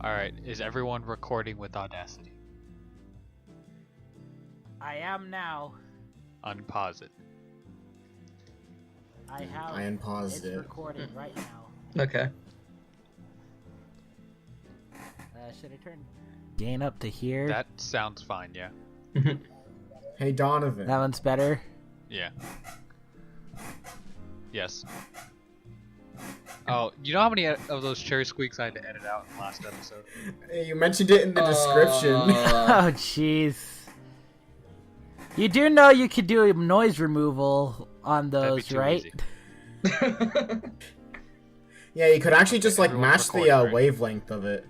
Alright, is everyone recording with Audacity? I am now. Unpause it. I have. I unpaused it's it. recording right now. Okay. Should I turn gain up to here? That sounds fine, yeah. Hey Donovan. That one's better. Yeah. Yes. Oh, you know how many of those cherry squeaks I had to edit out in the last episode? Hey, you mentioned it in the description. Oh, jeez. You do know you could do noise removal on That'd be those, too right? easy. Yeah, you could actually just like Everyone's match the recording, right? wavelength of it,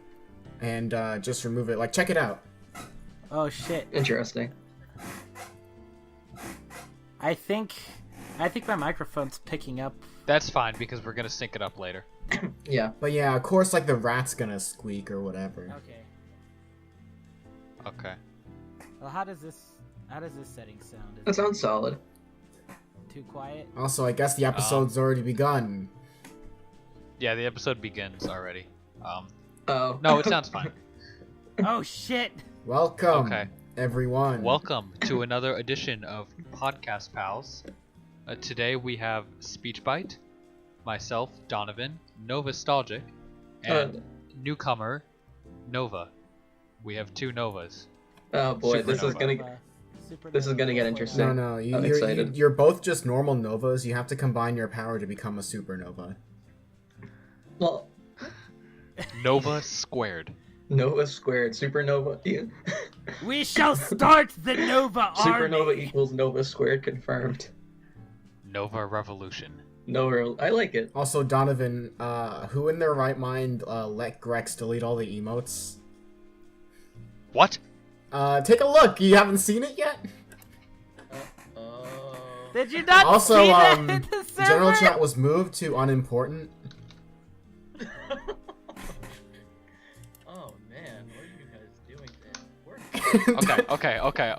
and just remove it. Like, check it out. Oh shit. Interesting. I think my microphone's picking up. That's fine because we're gonna sync it up later. Yeah. But yeah, of course, like the rat's gonna squeak or whatever. Okay. Okay. Well, how does this setting sound? Is That sounds solid. it too quiet? Also, I guess the episode's already begun. Yeah, the episode begins already. Oh. No, it sounds fine. Oh shit. Welcome, Okay. everyone. Welcome to another edition of Podcast Pals. Today we have Speech Bite, myself, Donovan, Novastalgic, and newcomer, Nova. We have two Novas. Oh boy, this is Supernova. gonna get interesting. No, I'm you're excited. you're both just normal novas. You have to combine your power to become a supernova. Well, Nova squared. Nova squared, supernova. We shall start the Nova Army. Supernova equals Nova squared confirmed. Nova Revolution. Nova, I like it. Also, Donovan, who in their right mind let Grex delete all the emotes? What? Take a look. You haven't seen it yet? Did you not Also, see that in the server? general chat was moved to unimportant. Oh man, what are you guys doing there?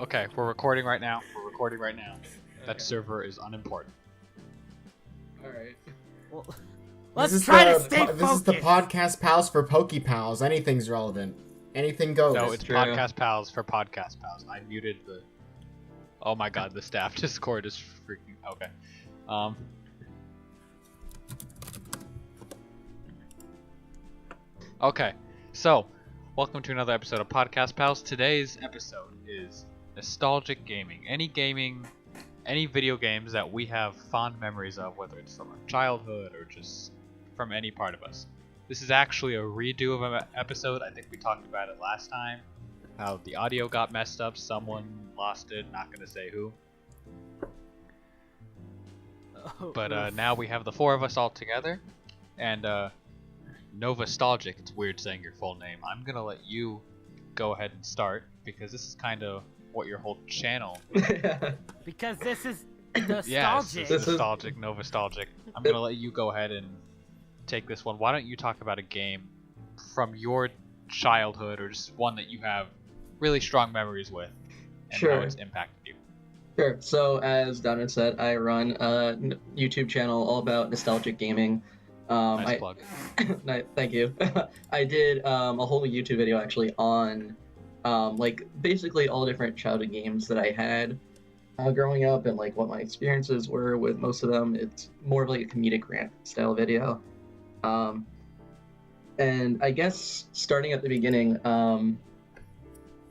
Okay. We're recording right now. That server is unimportant. Alright. Well, This let's is try the- to stay focused. This is the podcast pals for Poke Pals. Anything's relevant. Anything goes. No, it's true. Podcast Pals for Podcast Pals. I muted the... Oh my god, the staff Discord is freaking... Okay. Okay, so, welcome to another episode of Podcast Pals. Today's episode is nostalgic gaming. Any video games that we have fond memories of, whether it's from our childhood or just from any part of us. This is actually a redo of an episode. I think we talked about it last time. How the audio got messed up, someone lost it, not gonna say who. Oh, But oof. now we have the four of us all together. And Novastalgic, it's weird saying your full name. I'm gonna let you go ahead and start, because this is kind of what your whole channel... Because this is nostalgic. Yes, This it's is- nostalgic, Novastalgic. I'm gonna let you go ahead and take this one. Why don't you talk about a game from your childhood, or just one that you have really strong memories with, and Sure. how it's impacted you? Sure. So, as Donovan said, I run a YouTube channel all about nostalgic gaming. Nice plug. Thank you. I did a whole YouTube video actually on like basically all different childhood games that I had growing up and like what my experiences were with most of them. It's more of like a comedic rant style video. And I guess starting at the beginning,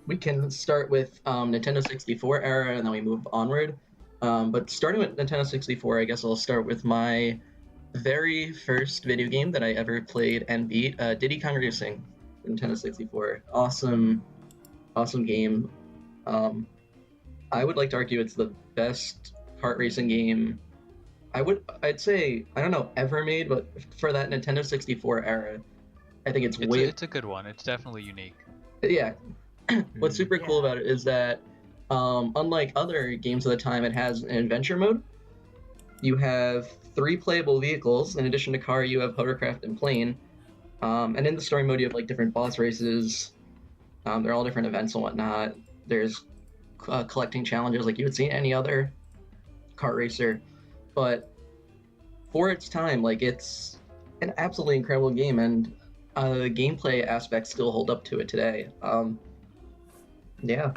we can start with Nintendo 64 era and then we move onward. But starting with Nintendo 64, I guess I'll start with my very first video game that I ever played and beat, Diddy Kong Racing, Nintendo 64. Awesome game. I would like to argue it's the best kart racing game I'd say, I don't know, ever made, but for that Nintendo 64 era, I think it's It's a good one. It's definitely unique. yeah. What's super cool Yeah. about it is that, unlike other games of the time, it has an adventure mode. You have 3 playable vehicles. In addition to car, you have hovercraft and plane. And in the story mode, you have like different boss races. They're all different events and whatnot. There's collecting challenges like you would see in any other kart racer. But for its time, like, it's an absolutely incredible game, and the gameplay aspects still hold up to it today. Yeah.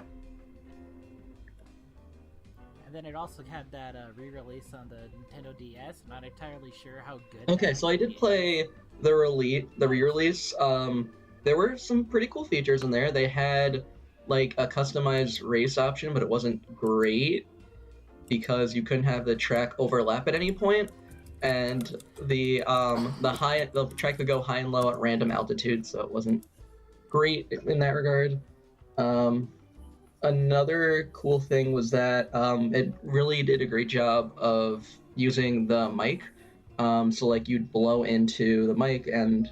And then it also had that re-release on the Nintendo DS. Not entirely sure how good. Okay, so I did play the re-release. There were some pretty cool features in there. They had like a customized race option, but it wasn't great because you couldn't have the track overlap at any point, and the track could go high and low at random altitudes, so it wasn't great in that regard. Another cool thing was that it really did a great job of using the mic. So like you'd blow into the mic, and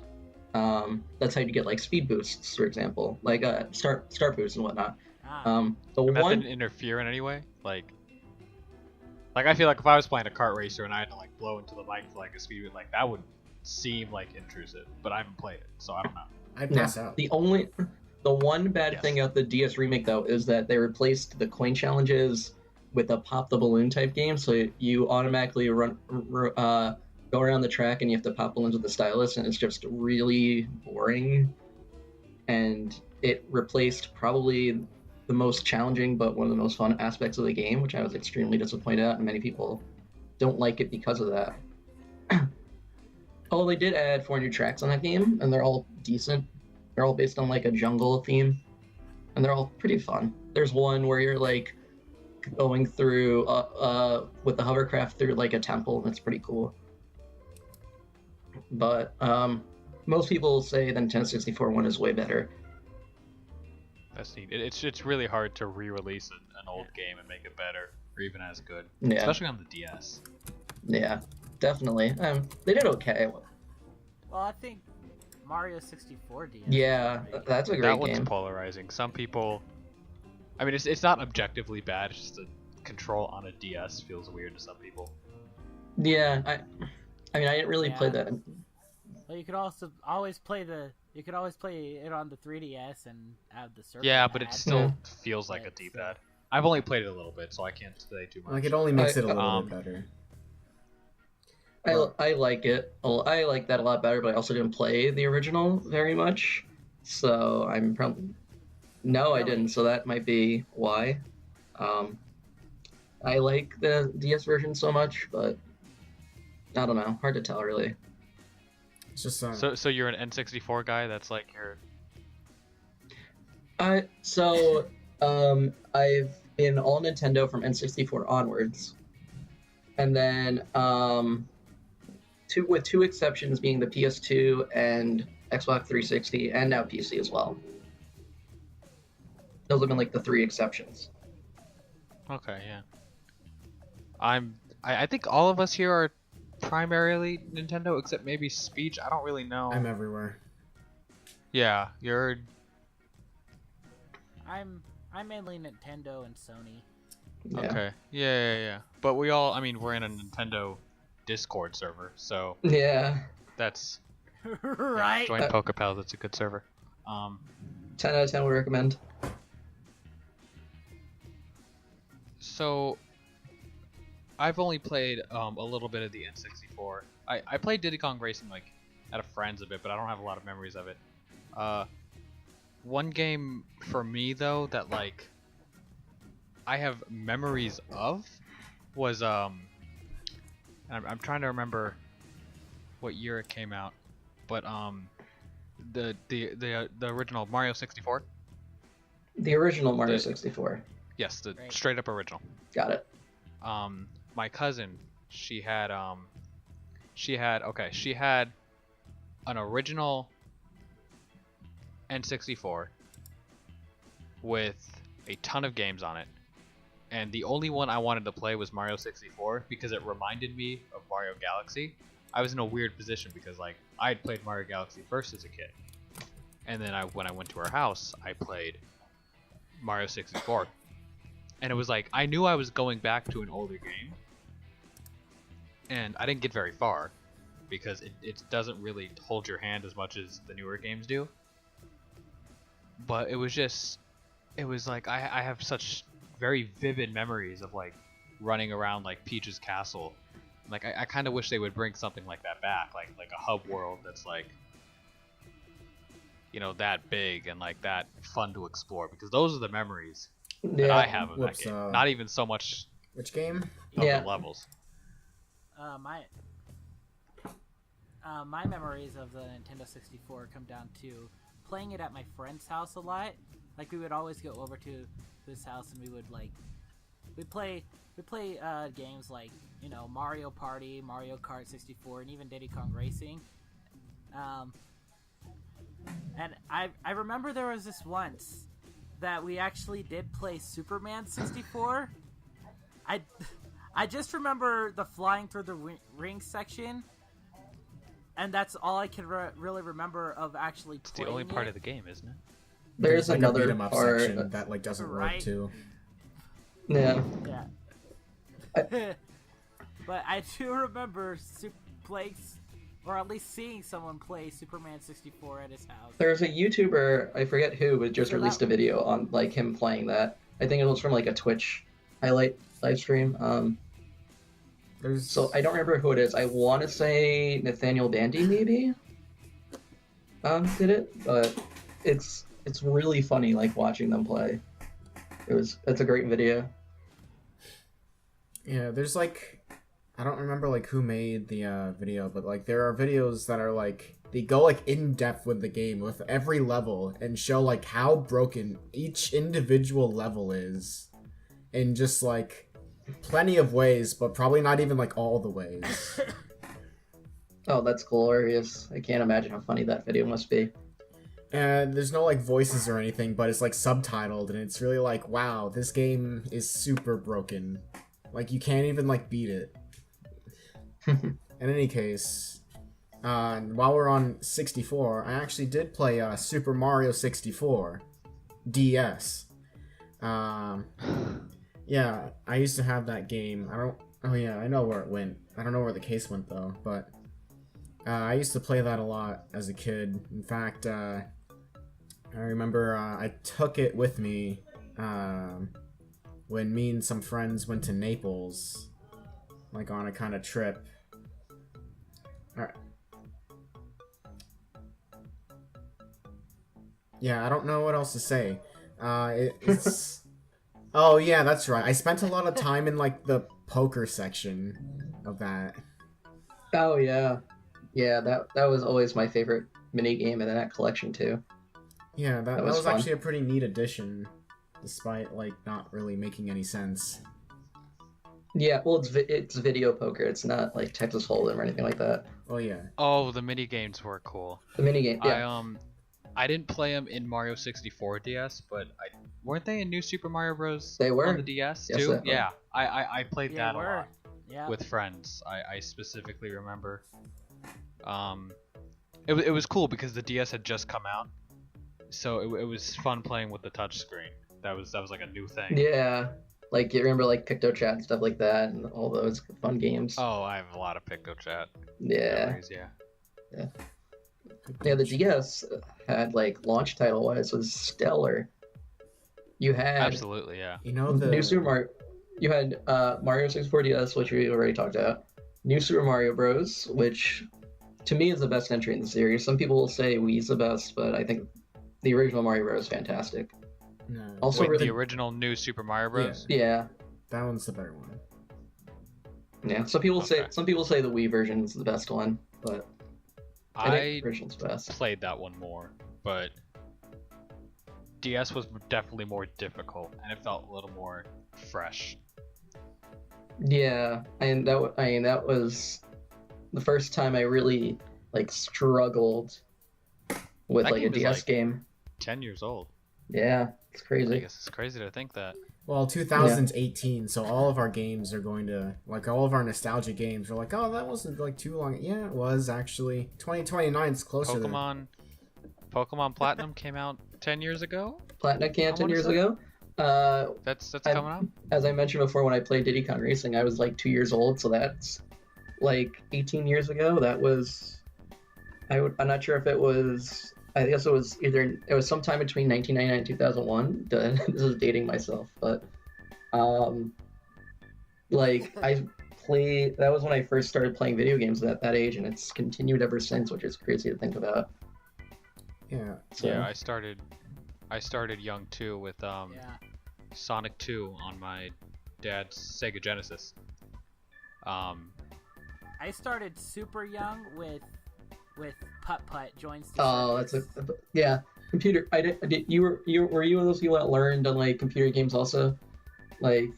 that's how you get like speed boosts, for example, like start boosts and whatnot. That didn't interfere in any way. Like I feel like if I was playing a kart racer and I had to like blow into the mic for like a speed boost, like that would seem like intrusive. But I haven't played it, so I don't know. I'd pass out. The one bad thing about the DS remake, though, is that they replaced the coin challenges with a pop the balloon type game. So you automatically go around the track and you have to pop balloons with the stylus, and it's just really boring. And it replaced probably the most challenging but one of the most fun aspects of the game, which I was extremely disappointed at, and many people don't like it because of that. Although they did add 4 new tracks on that game, and they're all decent. They're all based on like a jungle theme, and they're all pretty fun. There's one where you're like going through with the hovercraft through like a temple, and it's pretty cool. But most people say the Nintendo 64 one is way better. That's neat. It's really hard to re-release an old game and make it better or even as good, Yeah. especially on the DS. Yeah, definitely. They did okay. Well, I think Mario 64 DS. Yeah, that's a great That game. one's polarizing. Some people, I mean, it's not objectively bad. It's just the control on a DS feels weird to some people. Yeah, I mean, I didn't really play that. Well, you could also always play it on the 3DS and add the circle. Yeah, but it pad. still feels like a D-pad. I've only played it a little bit, so I can't say too much. Like it only makes it a little bit better. I like it. I like that a lot better, but I also didn't play the original very much. So I'm probably... No, I didn't, so that might be why. I like the DS version so much, but I don't know. Hard to tell, really. It's just So you're an N64 guy? That's like your... I've been all Nintendo from N64 onwards. And then... with two exceptions being the PS2 and Xbox 360, and now PC as well. Those have been like the 3 exceptions. Okay, yeah. I think all of us here are primarily Nintendo, except maybe Speech. I don't really know. I'm everywhere. Yeah, you're... I'm mainly Nintendo and Sony. Yeah. Okay. Yeah. But we all, I mean, we're in a Nintendo Discord server, so Yeah. that's Right. join PokePals. That's a good server. 10 out of 10 would recommend. So I've only played a little bit of the N64. I played Diddy Kong Racing like at a friend's a bit, but I don't have a lot of memories of it. One game for me though that like I have memories of was I'm trying to remember what year it came out, but the original Mario 64. The original Mario 64. Yes, the Right. straight up original. Got it. My cousin, she had an original N64 with a ton of games on it. And the only one I wanted to play was Mario 64 because it reminded me of Mario Galaxy. I was in a weird position because like I had played Mario Galaxy first as a kid, and then when I went to her house, I played Mario 64, and it was like I knew I was going back to an older game, and I didn't get very far because it doesn't really hold your hand as much as the newer games do. But it was like I have such very vivid memories of like running around like Peach's castle. Like I kind of wish they would bring something like that back, like a hub world that's like that big and like that fun to explore, because those are the memories that I have of that game. Not even so much Which game? of the levels. My memories of the Nintendo 64 come down to playing it at my friend's house a lot. Like, we would always go over to his house and we'd play games like, Mario Party, Mario Kart 64, and even Diddy Kong Racing. And I remember there was this once that we actually did play Superman 64. I just remember the flying through the ring section, and that's all I can really remember of actually playing. It's the only part of the game, isn't it? There's like another a beat 'em up part section that like doesn't work too. Yeah. But I do remember playing, or at least seeing someone play Superman 64 at his house. There's a YouTuber, I forget who, but just released a video on like him playing that. I think it was from like a Twitch highlight live stream. So I don't remember who it is. I want to say Nathaniel Bandy maybe did it, but it's really funny like watching them play. It's a great video. Yeah, there's like, I don't remember like who made the video, but like there are videos that are like, they go like in depth with the game with every level and show like how broken each individual level is in just like plenty of ways, but probably not even like all the ways. Oh, that's glorious. I can't imagine how funny that video must be. And there's no like voices or anything, but it's like subtitled, and it's really like, wow, this game is super broken. Like you can't even like beat it. In any case, while we're on 64, I actually did play Super Mario 64 DS. Yeah, I used to have that game. Oh yeah, I know where it went. I don't know where the case went though, but I used to play that a lot as a kid. In fact, I remember I took it with me when me and some friends went to Naples, like on a kind of trip. Alright. Yeah, I don't know what else to say. It's... Oh yeah, that's right. I spent a lot of time in like the poker section of that. Oh yeah. Yeah, that was always my favorite mini game in that collection too. Yeah, that was fun. actually a pretty neat addition, despite like not really making any sense. Yeah, well, it's video poker. It's not like Texas Hold'em or anything like that. Oh yeah. Oh, the mini games were cool. The mini game, yeah. I didn't play them in Mario 64 DS, but weren't they in New Super Mario Bros. They were on the DS yes, too. Yeah, I played that a lot Yeah. with friends. I specifically remember. It was cool because the DS had just come out, so it was fun playing with the touchscreen. That was like a new thing. Yeah, like you remember like PictoChat and stuff like that, and all those fun games. Oh, I have a lot of PictoChat. Yeah. Memories, yeah. Yeah, the DS had like launch title wise was stellar. You had Absolutely, yeah. You know the New Super Mario. You had Mario 64 DS, which we already talked about. New Super Mario Bros, which to me is the best entry in the series. Some people will say Wii's the best, but I think the original Mario Bros is fantastic. No. Also, Wait, really, the original New Super Mario Bros. yeah, That one's the better one. yeah. Some people Okay. say the Wii version is the best one, but I think the original's best. played that one more, but DS was definitely more difficult, and it felt a little more fresh. Yeah, and that was the first time I really like struggled with That like a game is, DS like, game. 10 years old. Yeah, it's I crazy. guess it's crazy to think that. Well, 2018, so all of our games are going to, like, all of our nostalgia games are like, oh, that wasn't, like, too long. Yeah, it was, actually. 2029 is closer to... Pokemon Platinum came out 10 years ago? Platinum came out 10 wanna years say. ago. That's coming up? As I mentioned before, when I played Diddy Kong Racing, I was like 2 years old, so that's like 18 years ago. That was... I'm not sure if it was... I guess it was sometime between 1999 and 2001. This is dating myself, but like I played. That was when I first started playing video games at that age, and it's continued ever since, which is crazy to think about. Yeah. So, Yeah, I started young too with Yeah. Sonic 2 on my dad's Sega Genesis. I started super young with Putt Putt Joins the oh, Circus. that's yeah. Computer. Were you one of those people that learned on like computer games also, like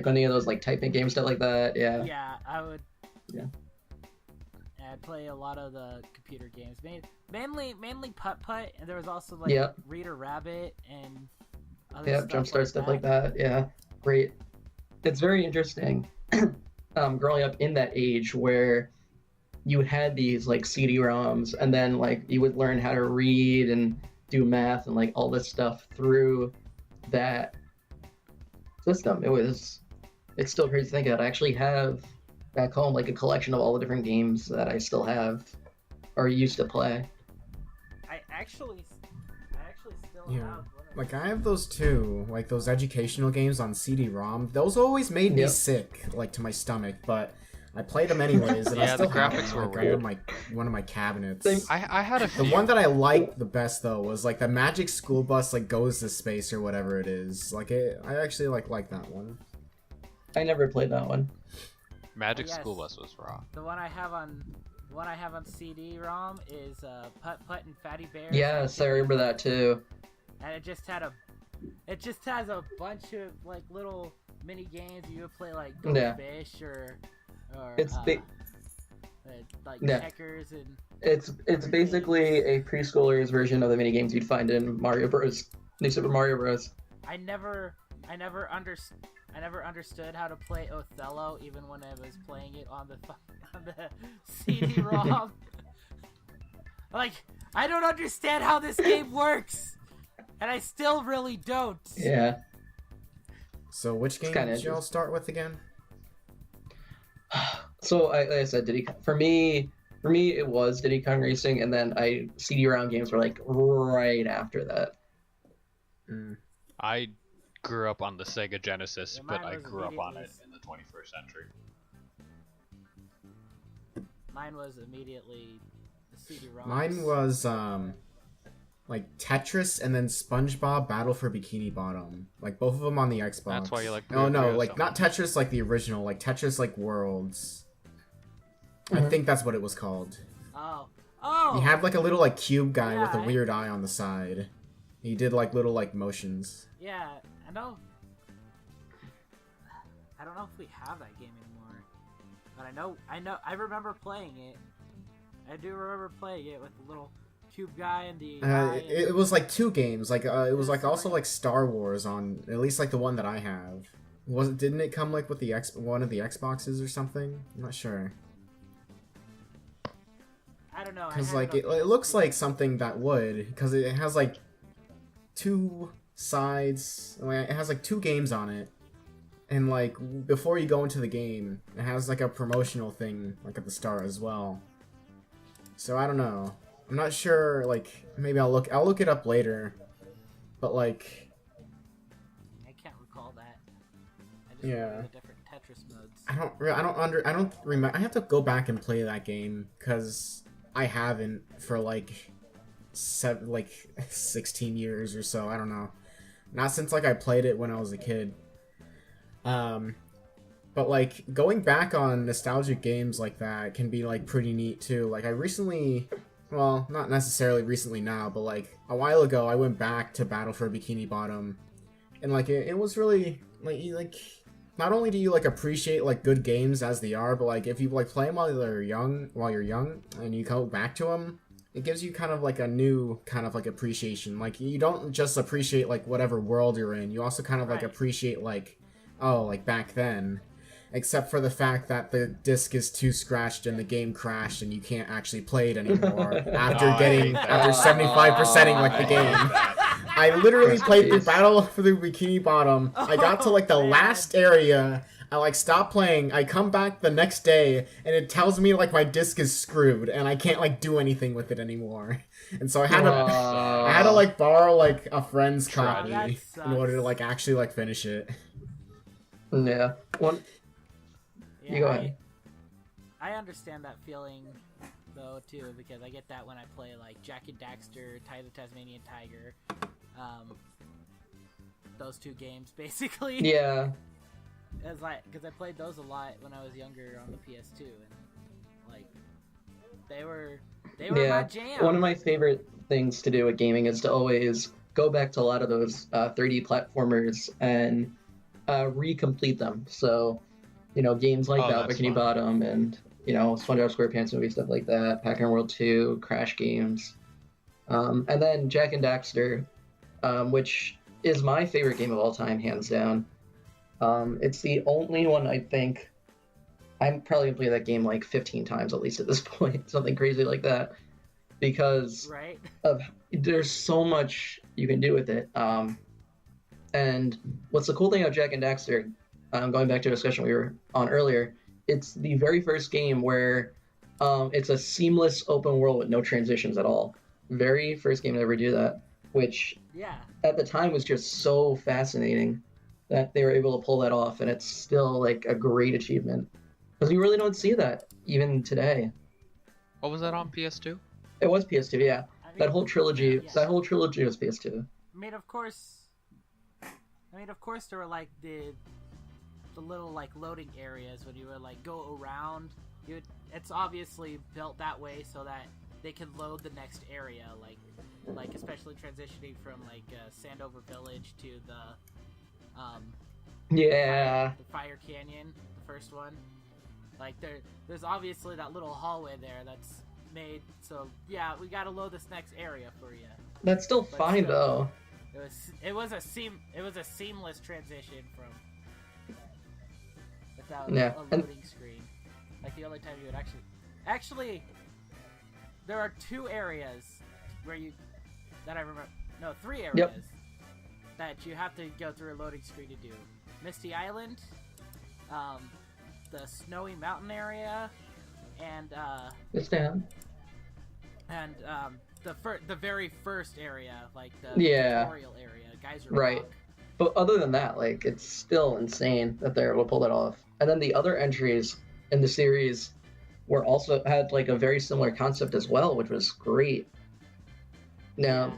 any of those like typing games, stuff like that? Yeah. Yeah, I would. Yeah. I play a lot of the computer games, mainly Putt Putt, and there was also like Yeah. Reader Rabbit and other Yeah, stuff Jumpstart stuff like that. Yeah, great. It's very interesting. Growing up in that age where you had these like CD-ROMs, and then like you would learn how to read and do math and like all this stuff through that system. It's still crazy to think that I actually have back home like a collection of all the different games that I still have or used to play. I actually still Yeah. have one of Like I have those too, like those educational games on CD-ROM. Those always made me Yep. sick, like to my stomach, but I played them anyways, and I Yeah, the still have graphics them, were like, weird. under one of my cabinets. Same. I had a The few. one that I liked the best though was like the Magic School Bus like goes to space or whatever it is. Like I actually like that one. I never played that one. Magic Yes. School Bus was raw. the one I have on CD-ROM is Putt Putt and Fatty Bear. Yes, I remember that too. And it just has a bunch of like little mini games. You would play like Go Yeah. Fish or It's like Yeah. checkers and It's basically a preschooler's version of the mini games you'd find in Mario Bros. New Super Mario Bros. I never understood how to play Othello even when I was playing it on the CD-ROM. Like, I don't understand how this game works, and I still really don't. Yeah. So which game kinda did y'all start with again? So like I said, for me it was Diddy Kong Racing, and then CD-ROM games were like right after that. Mm. I grew up on the Sega Genesis, Yeah, but mine I was grew up on it immediately- in the 21st century. Mine was immediately the CD-ROM. Mine was like Tetris and then SpongeBob Battle for Bikini Bottom. Like both of them on the Xbox. That's why you like Oh no, Puyo-Puyo like so not much. Tetris like the original, like Tetris like Worlds. I Mhm. think that's what it was called. Oh. He had like a little like cube guy with a Yeah, weird eye on the side. He did like little like motions. Yeah, I know. I don't know if we have that game anymore, but I remember playing it. I do remember playing it with the little cube guy and the eye and- It was like two games. Like it was like so also many- like Star Wars on at least like the one that I have. Didn't it come like with the one of the Xboxes or something? I'm not sure. I don't know. I Because had like on it looks like PS2. something that would, because it has like two sides. Like, it has like two games on it, and like before you go into the game, it has like a promotional thing like at the start as well. So I don't know. I'm not sure. Like maybe I'll look it up later. But like I can't recall that. I just Yeah. remember the different Tetris modes. I don't remember. I have to go back and play that game because I haven't for like 16 years or so. I don't know. Not since like I played it when I was a kid. But like going back on nostalgic games like that can be like pretty neat too. Like I recently, well, not necessarily recently now, but like a while ago, I went back to Battle for Bikini Bottom, and like it was really like not only do you like appreciate like good games as they are, but like if you like play them while you're young, and you go back to them, it gives you kind of like a new kind of like appreciation. Like you don't just appreciate like whatever world you're in, you also kind of like Right. appreciate like, oh, like back then. Except for the fact that the disc is too scratched and the game crashed and you can't actually play it anymore after Oh, I getting hate that. after 75%ing like the I hate game. that. I literally Rest in played through peace. Battle for the Bikini Bottom. I got to like the Oh, man. last area. I like stop playing. I come back the next day and it tells me like my disc is screwed and I can't like do anything with it anymore. And so I had to like borrow like a friend's Tragic. copy That in order to sucks. like actually like finish it. Yeah. One. Yeah, You go ahead. I understand that feeling though too, because I get that when I play like Jack and Daxter, Ty the Tasmanian Tiger, those two games basically. Yeah. It's like because I played those a lot when I was younger on the PS2, and like they were my jam. One of my favorite things to do with gaming is to always go back to a lot of those 3D platformers and recomplete them. So, games like Bikini Bottom and, SpongeBob SquarePants movie, stuff like that, Pac-Man World 2, Crash games. And then Jak and Daxter, which is my favorite game of all time, hands down. It's the only one I think I'm probably going to play that game like 15 times at least at this point, something crazy like that, because there's so much you can do with it. And what's the cool thing about Jak and Daxter, going back to a discussion we were on earlier, it's the very first game where it's a seamless open world with no transitions at all. Very first game to ever do that, which at the time was just so fascinating that they were able to pull that off, and it's still like a great achievement. Because you really don't see that even today. What was that on PS2? It was PS2, yeah. That whole trilogy was PS2. I mean, of course, there were like the little like loading areas when you would like go around. It's obviously built that way so that they can load the next area, like especially transitioning from like Sandover Village to the Fire Canyon, the first one. Like there's obviously that little hallway there that's made so we gotta load this next area for you. That's still fine though. It was a seamless transition from without a loading screen. Like the only time you would actually there are 2 areas where that I remember. No, 3 areas that you have to go through a loading screen to do. Misty Island, the Snowy Mountain area, and the very first area, like the tutorial area, Geyser Rock. But other than that, like, it's still insane that they're able to pull that off. And then the other entries in the series were also had like a very similar concept as well, which was great. Now,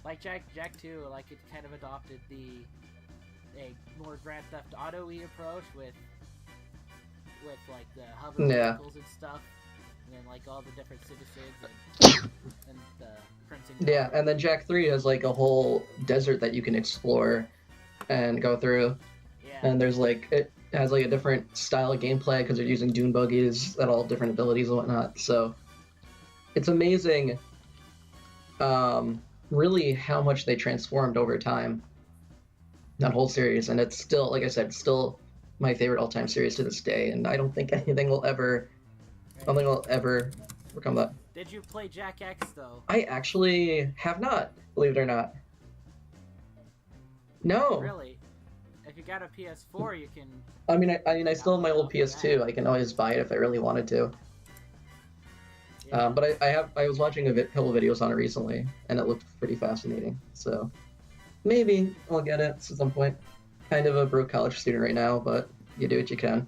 like Jak 2, like it kind of adopted a more Grand Theft Auto-y approach with like the hover vehicles and stuff, and then like all the different citizens and the printing. And then Jak 3 has like a whole desert that you can explore and go through. And there's like it has like a different style of gameplay because they're using dune buggies that all different abilities and whatnot. So it's amazing, really how much they transformed over time. That whole series, and it's still, like I said, still my favorite all-time series to this day, and I don't think anything will ever overcome that. Did you play Jak X though? I actually have not, believe it or not. No. Really? If you got a PS4, you can. I mean, I still have my old PS2. I can always buy it if I really wanted to. But I was watching a couple videos on it recently, and it looked pretty fascinating. So maybe I'll get it at some point. Kind of a broke college student right now, but you do what you can.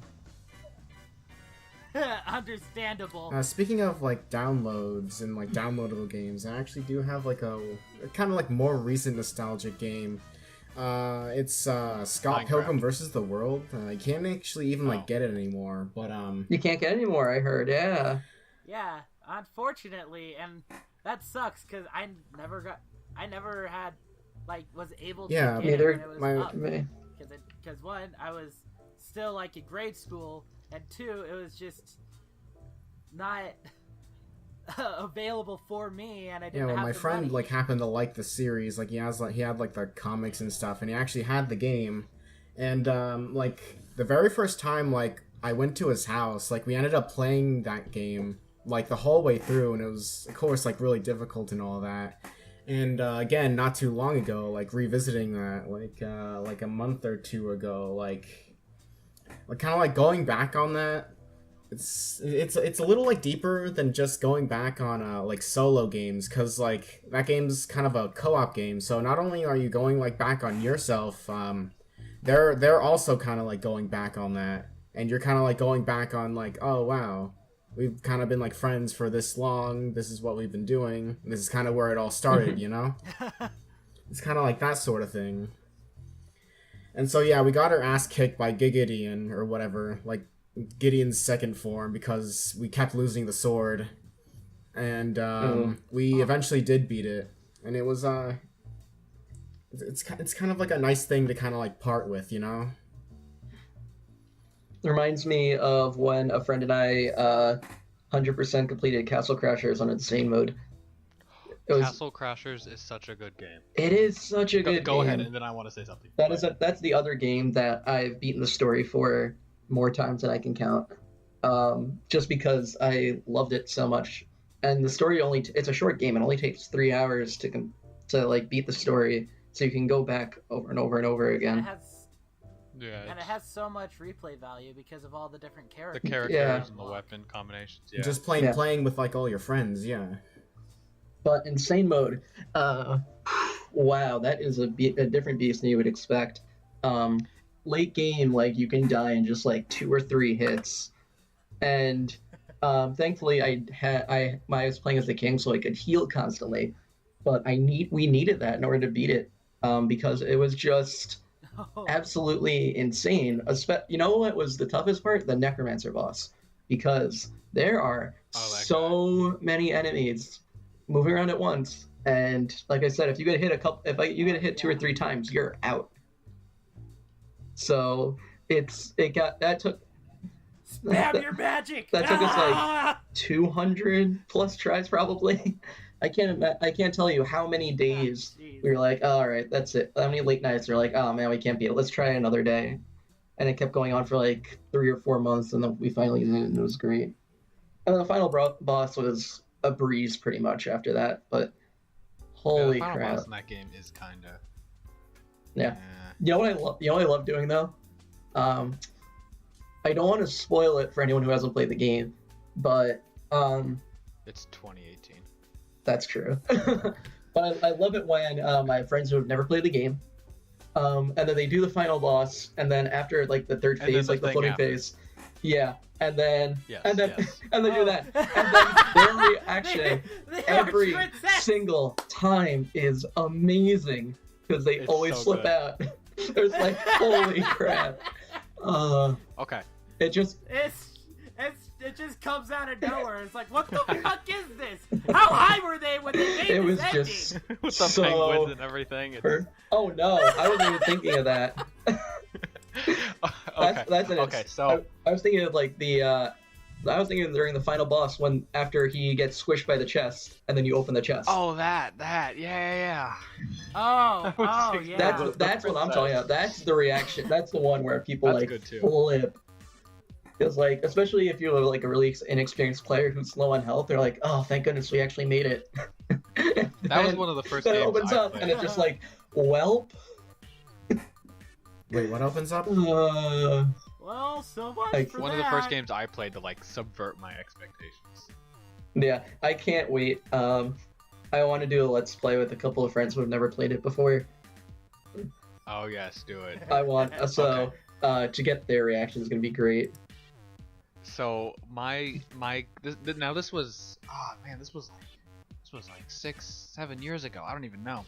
Understandable. Speaking of like downloads and like downloadable games, I actually do have like a kind of like more recent nostalgic game. It's Scott Minecraft. Pilgrim versus the World. I can't actually even like get it anymore, but You can't get it anymore, I heard. Yeah, unfortunately, and that sucks because I never had like was able to yeah, get it when it was up. Me. Because one, I was still like in grade school, and 2, it was just not available for me, and I didn't have my the friend money. like happened to like the series. Like he had like the comics and stuff, and he actually had the game. And like the very first time like I went to his house, like we ended up playing that game like the whole way through, and it was of course like really difficult and all that. And again, not too long ago, like revisiting that, like a month or 2 ago, like kind of like going back on that. It's a little like deeper than just going back on like solo games, cause like that game's kind of a co-op game. So not only are you going like back on yourself, they're also kind of like going back on that, and you're kind of like going back on like, oh wow, we've kind of been like friends for this long. This is what we've been doing. This is kind of where it all started, you know? It's kind of like that sort of thing. And so, yeah, we got our ass kicked by Gideon or whatever, like Gideon's second form, because we kept losing the sword. And we eventually did beat it. And it was, it's kind of like a nice thing to kind of like part with, you know? It reminds me of when a friend and I 100% completed Castle Crashers on Insane mode. Castle Crashers is such a good game. It is such a good game. Go ahead, and then I want to say something. That's the other game that I've beaten the story for more times than I can count. Just because I loved it so much. And the story it's a short game. It only takes 3 hours to like beat the story, so you can go back over and over and over again. And it has so much replay value because of all the different characters. The characters and the weapon combinations. Yeah. Just playing with like all your friends, yeah. But Insane mode, wow, that is a different beast than you would expect. Late game, like you can die in just like 2 or 3 hits, and thankfully I was playing as the king, so I could heal constantly. But we needed that in order to beat it, because it was just absolutely insane. You know what was the toughest part? The Necromancer boss, because there are so many enemies moving around at once, and like I said, if you get hit you get hit 2 or 3 times, you're out. So that took Spam your magic. That took us like 200 plus tries probably. I can't tell you how many days we were like, all right, that's it. How many late nights are like, oh man, we can't beat it. Let's try another day. And it kept going on for like 3 or 4 months, and then we finally did it, and it was great. And the final boss was a breeze pretty much after that, but holy crap. The final boss in that game is kind of... Yeah. You know what I love doing though? I don't want to spoil it for anyone who hasn't played the game, but it's 2018. That's true. But I love it when my friends who have never played the game, and then they do the final boss, and then after like the third phase, like the floating phase, yeah, and then do that, and then their reaction every single time is amazing because they always slip out. It's like holy crap. Okay. It just comes out of nowhere. It's like, what the fuck is this? How high were they when they made it? This Was ending? just with the penguins and everything. Oh no, I wasn't even thinking of that. That's it. Okay, so I was thinking of like I was thinking during the final boss after he gets squished by the chest and then you open the chest. Oh, that, yeah. Oh, yeah. That's what I'm talking about. That's the reaction. That's the one where people flip. Because like, especially if you're like a really inexperienced player who's low on health, they're like, oh, thank goodness we actually made it. That was one of the first games it opens I up played. And it's just like, welp. Wait, what opens up? Well, so much like, for one that. of the first games I played to like subvert my expectations. Yeah, I can't wait. I want to do a let's play with a couple of friends who have never played it before. Oh yes, do it. I want to get their reaction is gonna be great. So this was like 6-7 years ago. I don't even know.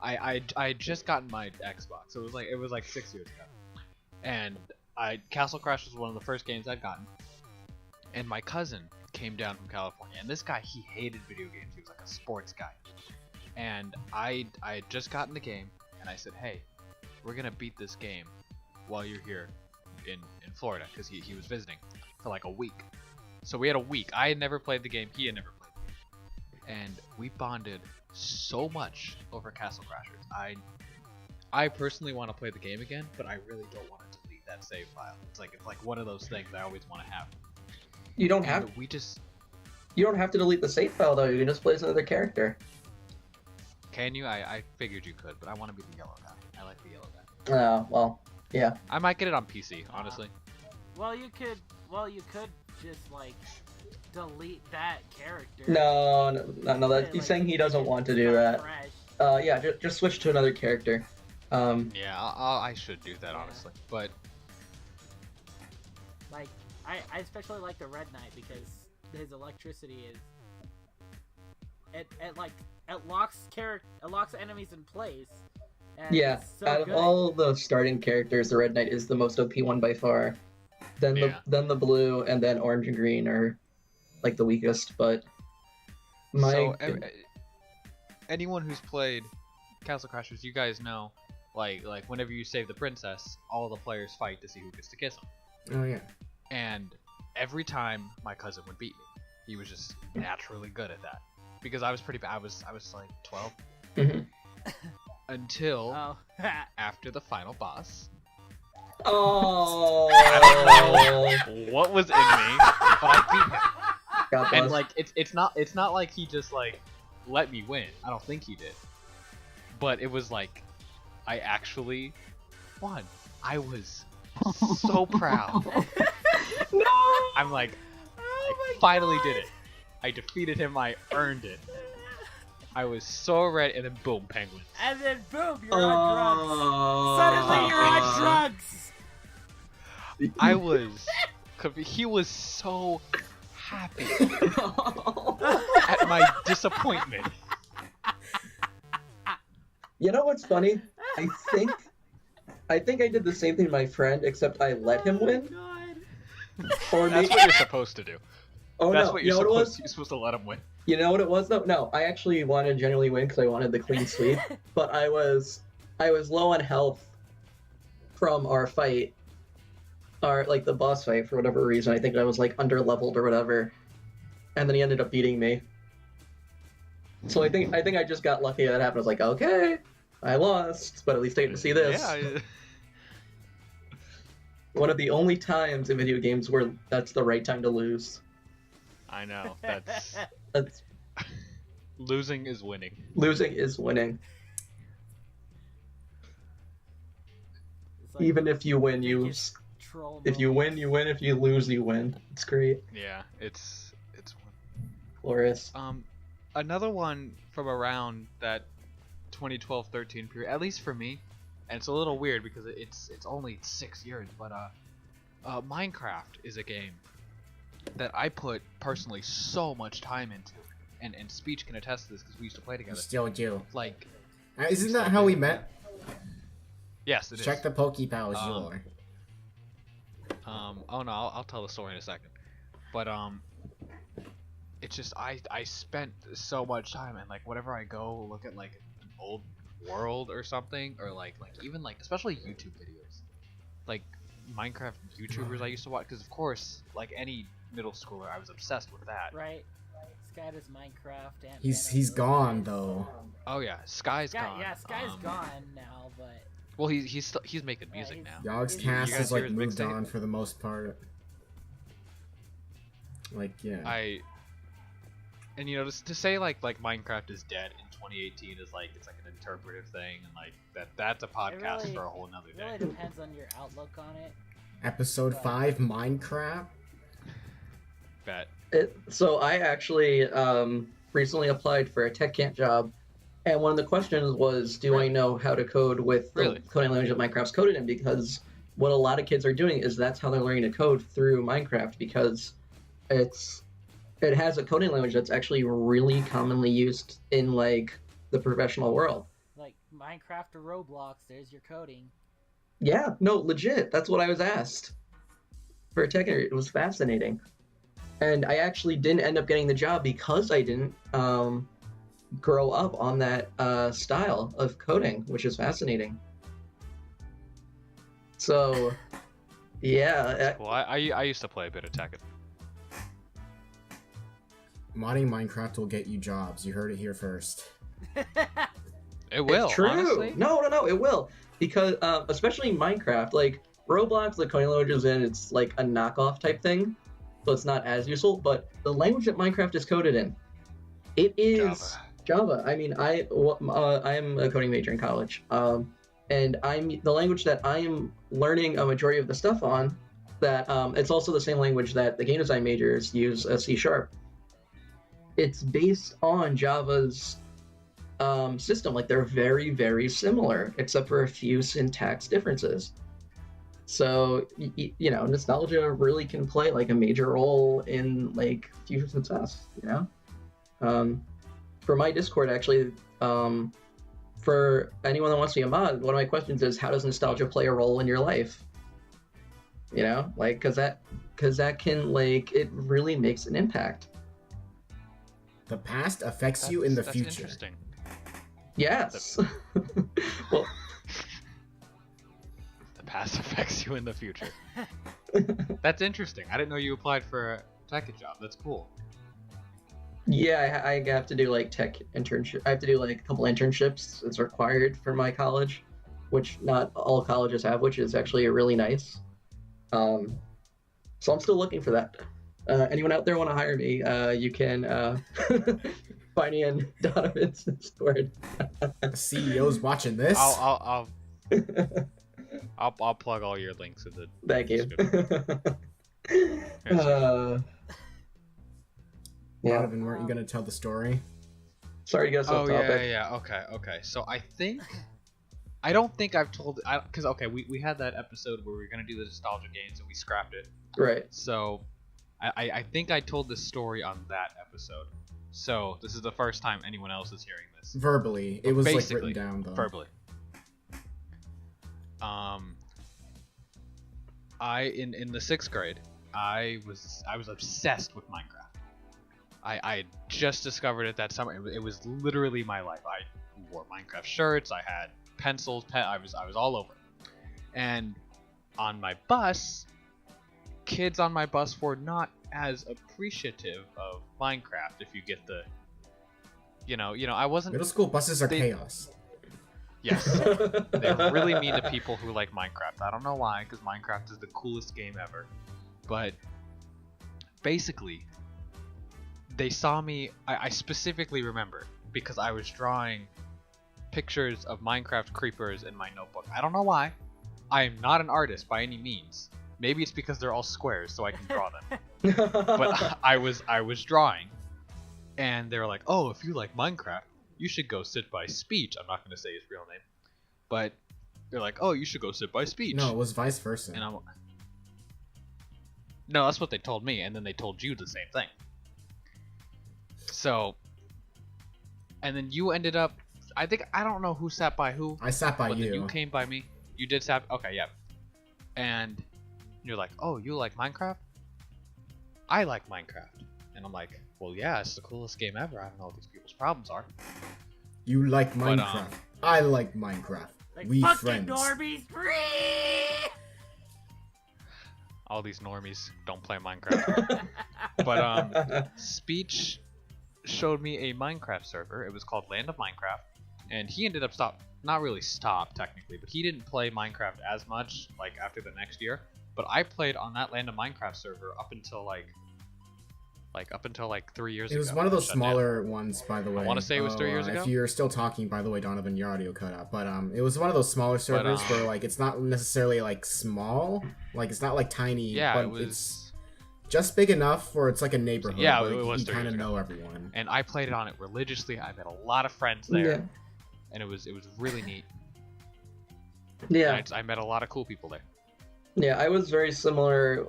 I had just gotten my Xbox. So it was like 6 years ago, and Castle Crash was one of the first games I'd gotten. And my cousin came down from California, and this guy, he hated video games. He was like a sports guy. And I had just gotten the game, and I said, hey, we're gonna beat this game while you're here in Florida, because he was visiting for like a week. So we had a week. I had never played the game, he had never played the game. And we bonded so much over Castle Crashers. I personally want to play the game again, but I really don't want to delete that save file. It's like one of those things I always want to have. You don't have to delete the save file though. You can just play as another character. Can you? I figured you could, but I want to be the yellow guy. I like the yellow guy. Well, yeah. I might get it on PC, honestly. Well, you could just like delete that character. No. That he's saying he doesn't want to do that. Yeah, just switch to another character. Yeah, I should do that honestly, but like I especially like the Red Knight because his electricity is. It locks enemies in place. And Yeah, it's so out of good. all the starting characters, the Red Knight is the most OP one by far. Then the blue, and then orange and green are like the weakest. But anyone who's played Castle Crashers, you guys know, like whenever you save the princess, all the players fight to see who gets to kiss him. Oh yeah. And every time my cousin would beat me, he was just naturally good at that because I was pretty bad. I was like 12 until after the final boss. Oh, I don't know what was in me, but I beat him. God And bless. like it's not like he just like let me win. I don't think he did. But it was like I actually won. I was so proud. No! I'm like, I finally did it. I defeated him. I earned it. I was so ready, and then boom, penguin. And then boom, you're on drugs. Suddenly you're on drugs. I was. He was so happy at my disappointment. You know what's funny? I think I did the same thing to my friend, except I let him win. God. Or That's maybe... what you're supposed to do. Oh That's no! what You you're know what it supposed was? to. You're supposed to let him win. You know what it was though? No, I actually wanted to genuinely win because I wanted the clean sweep. But I was low on health from our fight, like the boss fight for whatever reason. I think I was like under leveled or whatever, and then he ended up beating me. So I think I just got lucky that happened. I was like, okay, I lost, but at least I get to see this. Yeah. One of the only times in video games where that's the right time to lose. I know. That's Losing is winning. losing is winning. It's like Even if you win, you biggest troll if you moment. win, you win. If you lose, you win. It's great, Yeah, it's glorious. another one from around that 2012-13 period, at least for me, and it's a little weird because it's only 6 years, but Minecraft is a game that I put personally so much time into, and Speech can attest to this because we used to play You together. still do. Like, Isn't that how we met? yes, it is. Check the Pokepal Um, lore. Oh no, I'll tell the story in a second. But it's just I spent so much time, and like whenever I go look at like an old world or something, or like even like especially YouTube videos, like Minecraft YouTubers I used to watch, because of course like any middle schooler I was obsessed with that. Right. Sky does Minecraft and He's gone though. Oh yeah, Sky's gone. Yeah, Sky's gone now, but Well, he's making music now. Yogg's You cast guys has hear like his moved mixtape? on for the most part. Like yeah. And you know, to say like Minecraft is dead in 2018 is like it's like an interpretive thing, and like that's a podcast really- for a whole nother it day. really depends on your outlook on it. Episode 5 Minecraft. Bet. So I actually recently applied for a tech camp job, and one of the questions was, do I know how to code with the Really? coding language that Minecraft's coded in? Because what a lot of kids are doing is that's how they're learning to code through Minecraft, because it has a coding language that's actually really commonly used in like the professional world. Like Minecraft or Roblox, there's your coding. Yeah, no, legit. That's what I was asked for a tech interview. It was fascinating. And I actually didn't end up getting the job because I didn't grow up on that style of coding, which is fascinating. So, yeah. Well, I used to play a bit of Tekken. Modding Minecraft will get you jobs. You heard it here first. It will. It's true. Honestly. No, it will. Because, especially Minecraft, like, Roblox, the coding language is in, it's like a knockoff type thing. So it's not as useful, but the language that Minecraft is coded in, it is Java. I mean, I'm a coding major in college, and the language that I am learning a majority of the stuff on. That it's also the same language that the game design majors use, C#. It's based on Java's system. Like they're very, very similar, except for a few syntax differences. So nostalgia really can play like a major role in like future success. For my Discord, actually, for anyone that wants to be a mod, one of my questions is, how does nostalgia play a role in your life? Because that can, like, it really makes an impact. The past affects you in the that's future. Interesting. Yes. Well, The past affects you in the future. That's interesting. I didn't know you applied for a tech job. That's cool. yeah, I have to do like tech internship. I have to do like a couple internships. It's required for my college, which not all colleges have, which is actually really nice. So I'm still looking for that. Anyone out there want to hire me? You can find me in Donovan's Discord. CEO's watching this. I'll plug all your links in the Thank you. Yeah. Donovan, weren't you gonna tell the story? Sorry to get us off topic. Yeah. Okay. So I don't think I've told, because we had that episode where we were gonna do the nostalgia games and we scrapped it. Right. So I think I told this story on that episode. So this is the first time anyone else is hearing this. Verbally. It was like Basically, written down though. Verbally. In the 6th grade, I was obsessed with Minecraft. I had just discovered it that summer. It was literally my life. I wore Minecraft shirts. I had pencils. I was all over. And on my bus, kids on my bus were not as appreciative of Minecraft. If you get the, I wasn't. Middle school buses are chaos. Yes, they're really mean to people who like Minecraft. I don't know why, because Minecraft is the coolest game ever. But basically, they saw me. I specifically remember because I was drawing pictures of Minecraft creepers in my notebook. I don't know why. I am not an artist by any means. Maybe it's because they're all squares, so I can draw them. But I was drawing, and they were like, "Oh, if you like Minecraft, you should go sit by Speech." I'm not going to say his real name, but they're like, "Oh, you should go sit by Speech." No, it was vice versa. And no, that's what they told me, and then they told you the same thing. So, and then you ended up. I don't know who sat by who. I sat by but you. Then you came by me. You did sat. Okay, yeah. And you're like, "Oh, you like Minecraft?" I like Minecraft, and I'm like, "Well, yeah, it's the coolest game ever. I don't know what these people's problems are." You like Minecraft. I like Minecraft. Like, we fucking friends. normies. All these normies don't play Minecraft. But Speech showed me a Minecraft server. It was called Land of Minecraft, and he ended up not really stopped technically, but he didn't play Minecraft as much like after the next year. But I played on that Land of Minecraft server up until like 3 years ago. It was one of those smaller ones, by the way. I want to say it was 3 years ago. If you're still talking, by the way, Donovan, your audio cut out. But it was one of those smaller servers where like it's not necessarily like small, like it's not like tiny. Yeah, but it was. It's just big enough where it's like a neighborhood. Yeah, like, it was you 3 kind of years ago. know everyone. And I played it on it religiously. I met a lot of friends there, Yeah. and it was really neat. Yeah. And I met a lot of cool people there. Yeah, I was very similar,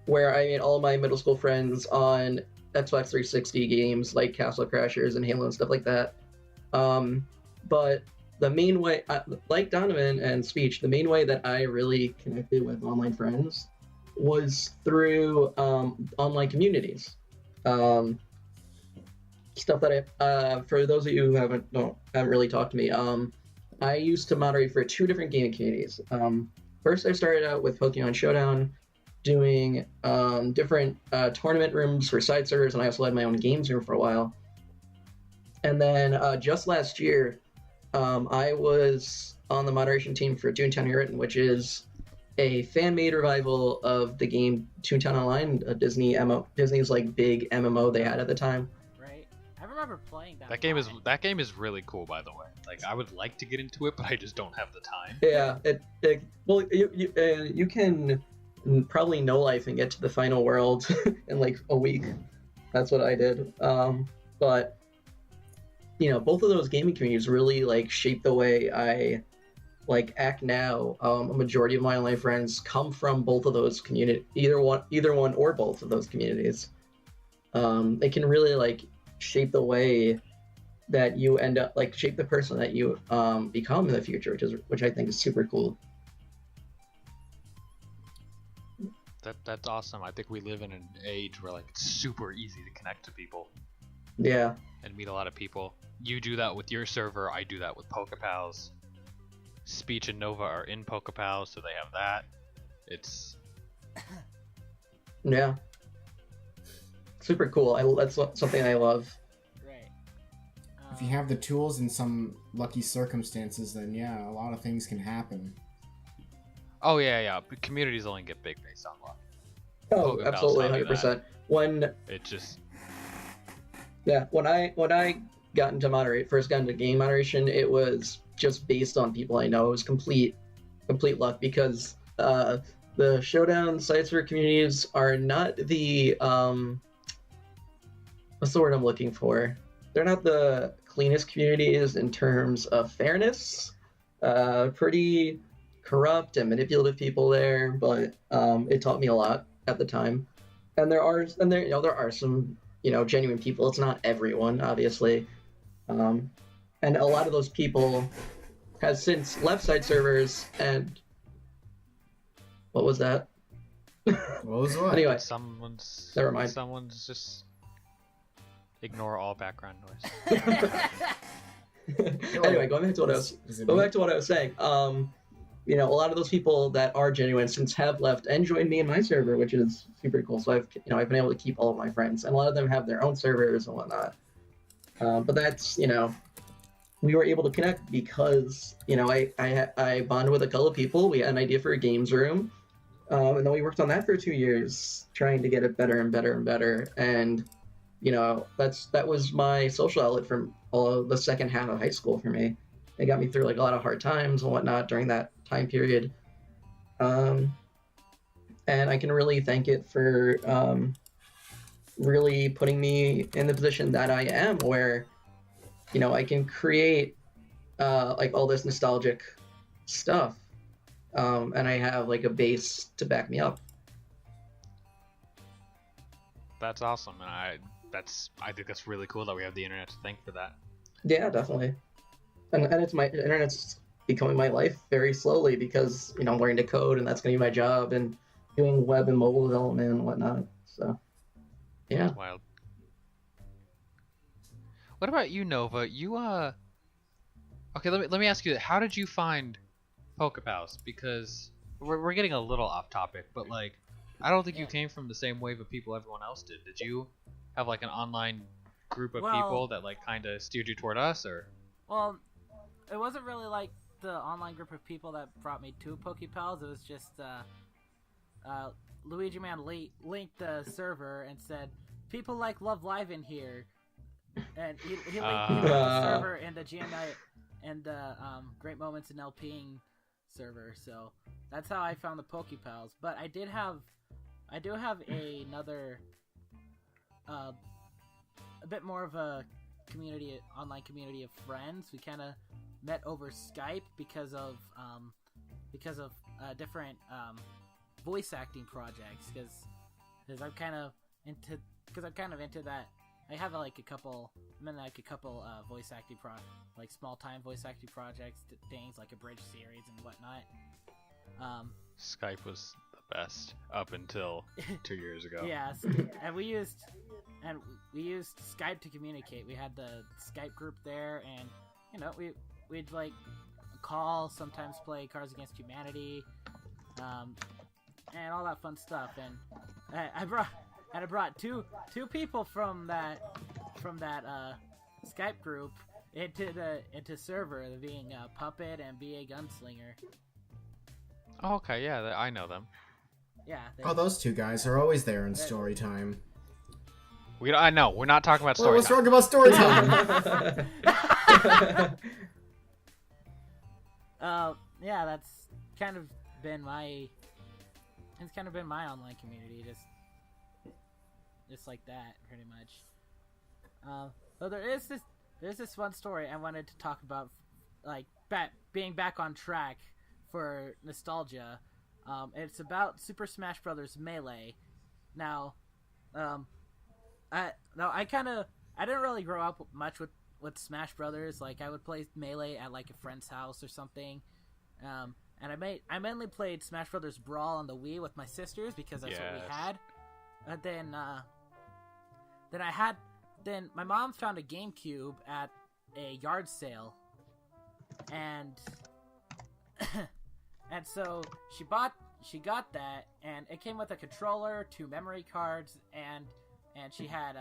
where I made all my middle school friends on Xbox 360 games like Castle Crashers and Halo and stuff like that. But the main way, like Donovan and Speech, the main way that I really connected with online friends was through online communities. Stuff that for those of you who haven't really talked to me, I used to moderate for 2 different gaming communities. First, I started out with Pokemon Showdown, doing different tournament rooms for side servers, and I also had my own games room for a while. And then just last year, I was on the moderation team for Toontown Rewritten, which is a fan-made revival of the game Toontown Online, Disney's like big MMO they had at the time. Right. I remember playing that. That game is really cool, by the way. Like, I would like to get into it, but I just don't have the time. Yeah, well, you can probably no life and get to the final world in like a week. That's what I did. But both of those gaming communities really like shaped the way I like Act Now, a majority of my online friends come from both of those either one or both of those communities. It can really like shape the way that you end up, like shape the person that you become in the future, which I think is super cool. That's awesome. I think we live in an age where like it's super easy to connect to people. Yeah. And meet a lot of people. You do that with your server. I do that with PokePals. Speech and Nova are in PokePals, so they have that. It's yeah, super cool. That's something I love. Right. If you have the tools in some lucky circumstances, then yeah, a lot of things can happen. Oh yeah. But communities only get big based on luck. Oh, PokePals absolutely, tell you 100%. When it just when I got into first got into game moderation, it was just based on people I know. It was complete luck because the showdown sites for communities are not the what's the word I'm looking for? They're not the cleanest communities in terms of fairness. Pretty corrupt and manipulative people there, but it taught me a lot at the time. And there are some genuine people. It's not everyone, obviously. And a lot of those people has since left side servers. And what was that? What was what? Anyway, never mind. Someone's just ignore all background noise. Anyway, going back to what I was saying. A lot of those people that are genuine since have left and joined me in my server, which is super cool. So I've been able to keep all of my friends, and a lot of them have their own servers and whatnot. But that's we were able to connect because I bonded with a couple of people. We had an idea for a games room, and then we worked on that for 2 years, trying to get it better and better and better. And that was my social outlet from all of the second half of high school for me. It got me through like a lot of hard times and whatnot during that time period. And I can really thank it for really putting me in the position that I am, where I can create like all this nostalgic stuff, and I have like a base to back me up. That's awesome, and I think that's really cool that we have the internet to thank for that. Yeah, definitely. And internet's becoming my life very slowly because I'm learning to code, and that's going to be my job, and doing web and mobile development and whatnot. So yeah. That's wild. What about you, Nova? You okay, let me ask you, how did you find PokePals? Because we're getting a little off topic, but like I don't think you came from the same wave of people everyone else did. Did you have like an online group of people that like kind of steered you toward us, or? Well, it wasn't really like the online group of people that brought me to PokePals. It was just Luigi Man linked the server and said, "People like Love Live in here," and he linked the server and the GMI and the Great Moments in LPing server. So that's how I found the PokePals. But I do have another a bit more of a online community of friends. We kind of met over Skype because of different voice acting projects, because I'm kind of into that. I have like a couple voice acting small time voice acting projects, things like a bridge series and whatnot. Skype was the best up until 2 years ago. Yeah, and we used Skype to communicate. We had the Skype group there, and we'd like call, sometimes play Cards Against Humanity, and all that fun stuff. And I brought two people from that Skype group into server, being Puppet and BA Gunslinger. Oh, okay, yeah, I know them. Yeah. Those two guys are always there in Storytime. I know, we're not talking about Storytime. What's wrong about Storytime? Yeah, that's kind of been my online community, just like that, pretty much. So there's this one story I wanted to talk about, like being back on track for nostalgia. It's about Super Smash Bros. Melee. Now, I didn't really grow up much with Smash Brothers. Like, I would play Melee at like a friend's house or something. And I mainly played Smash Brothers Brawl on the Wii with my sisters because that's what we had. And then my mom found a GameCube at a yard sale, and and so she got that, and it came with a controller, 2 memory cards, and she had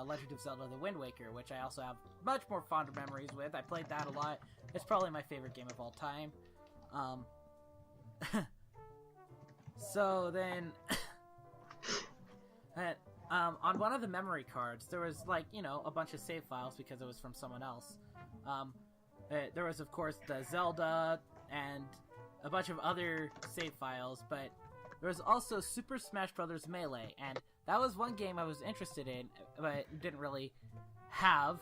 Legend of Zelda: The Wind Waker, which I also have much more fond memories with. I played that a lot. It's probably my favorite game of all time. So then, on one of the memory cards, there was like, a bunch of save files because it was from someone else. There was, of course, the Zelda and a bunch of other save files, but there was also Super Smash Bros. Melee, and that was one game I was interested in, but didn't really have,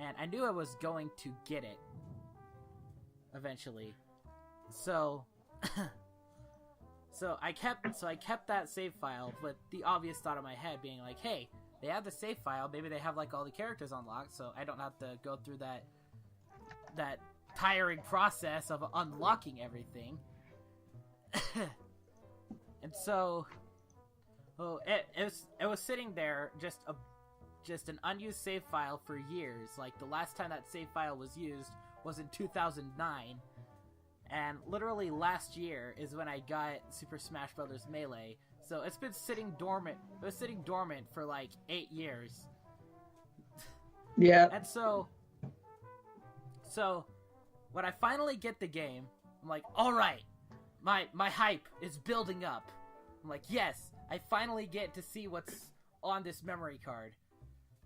and I knew I was going to get it eventually. So I kept that save file with the obvious thought in my head being like, hey, they have the save file, maybe they have like all the characters unlocked, so I don't have to go through that tiring process of unlocking everything. And so it was sitting there, just an unused save file for years. Like, the last time that save file was used was in 2009. And literally last year is when I got Super Smash Bros. Melee. So it's been sitting dormant. It was sitting dormant for like 8 years. Yeah. And so when I finally get the game, I'm like, all right, my hype is building up. I'm like, yes, I finally get to see what's on this memory card.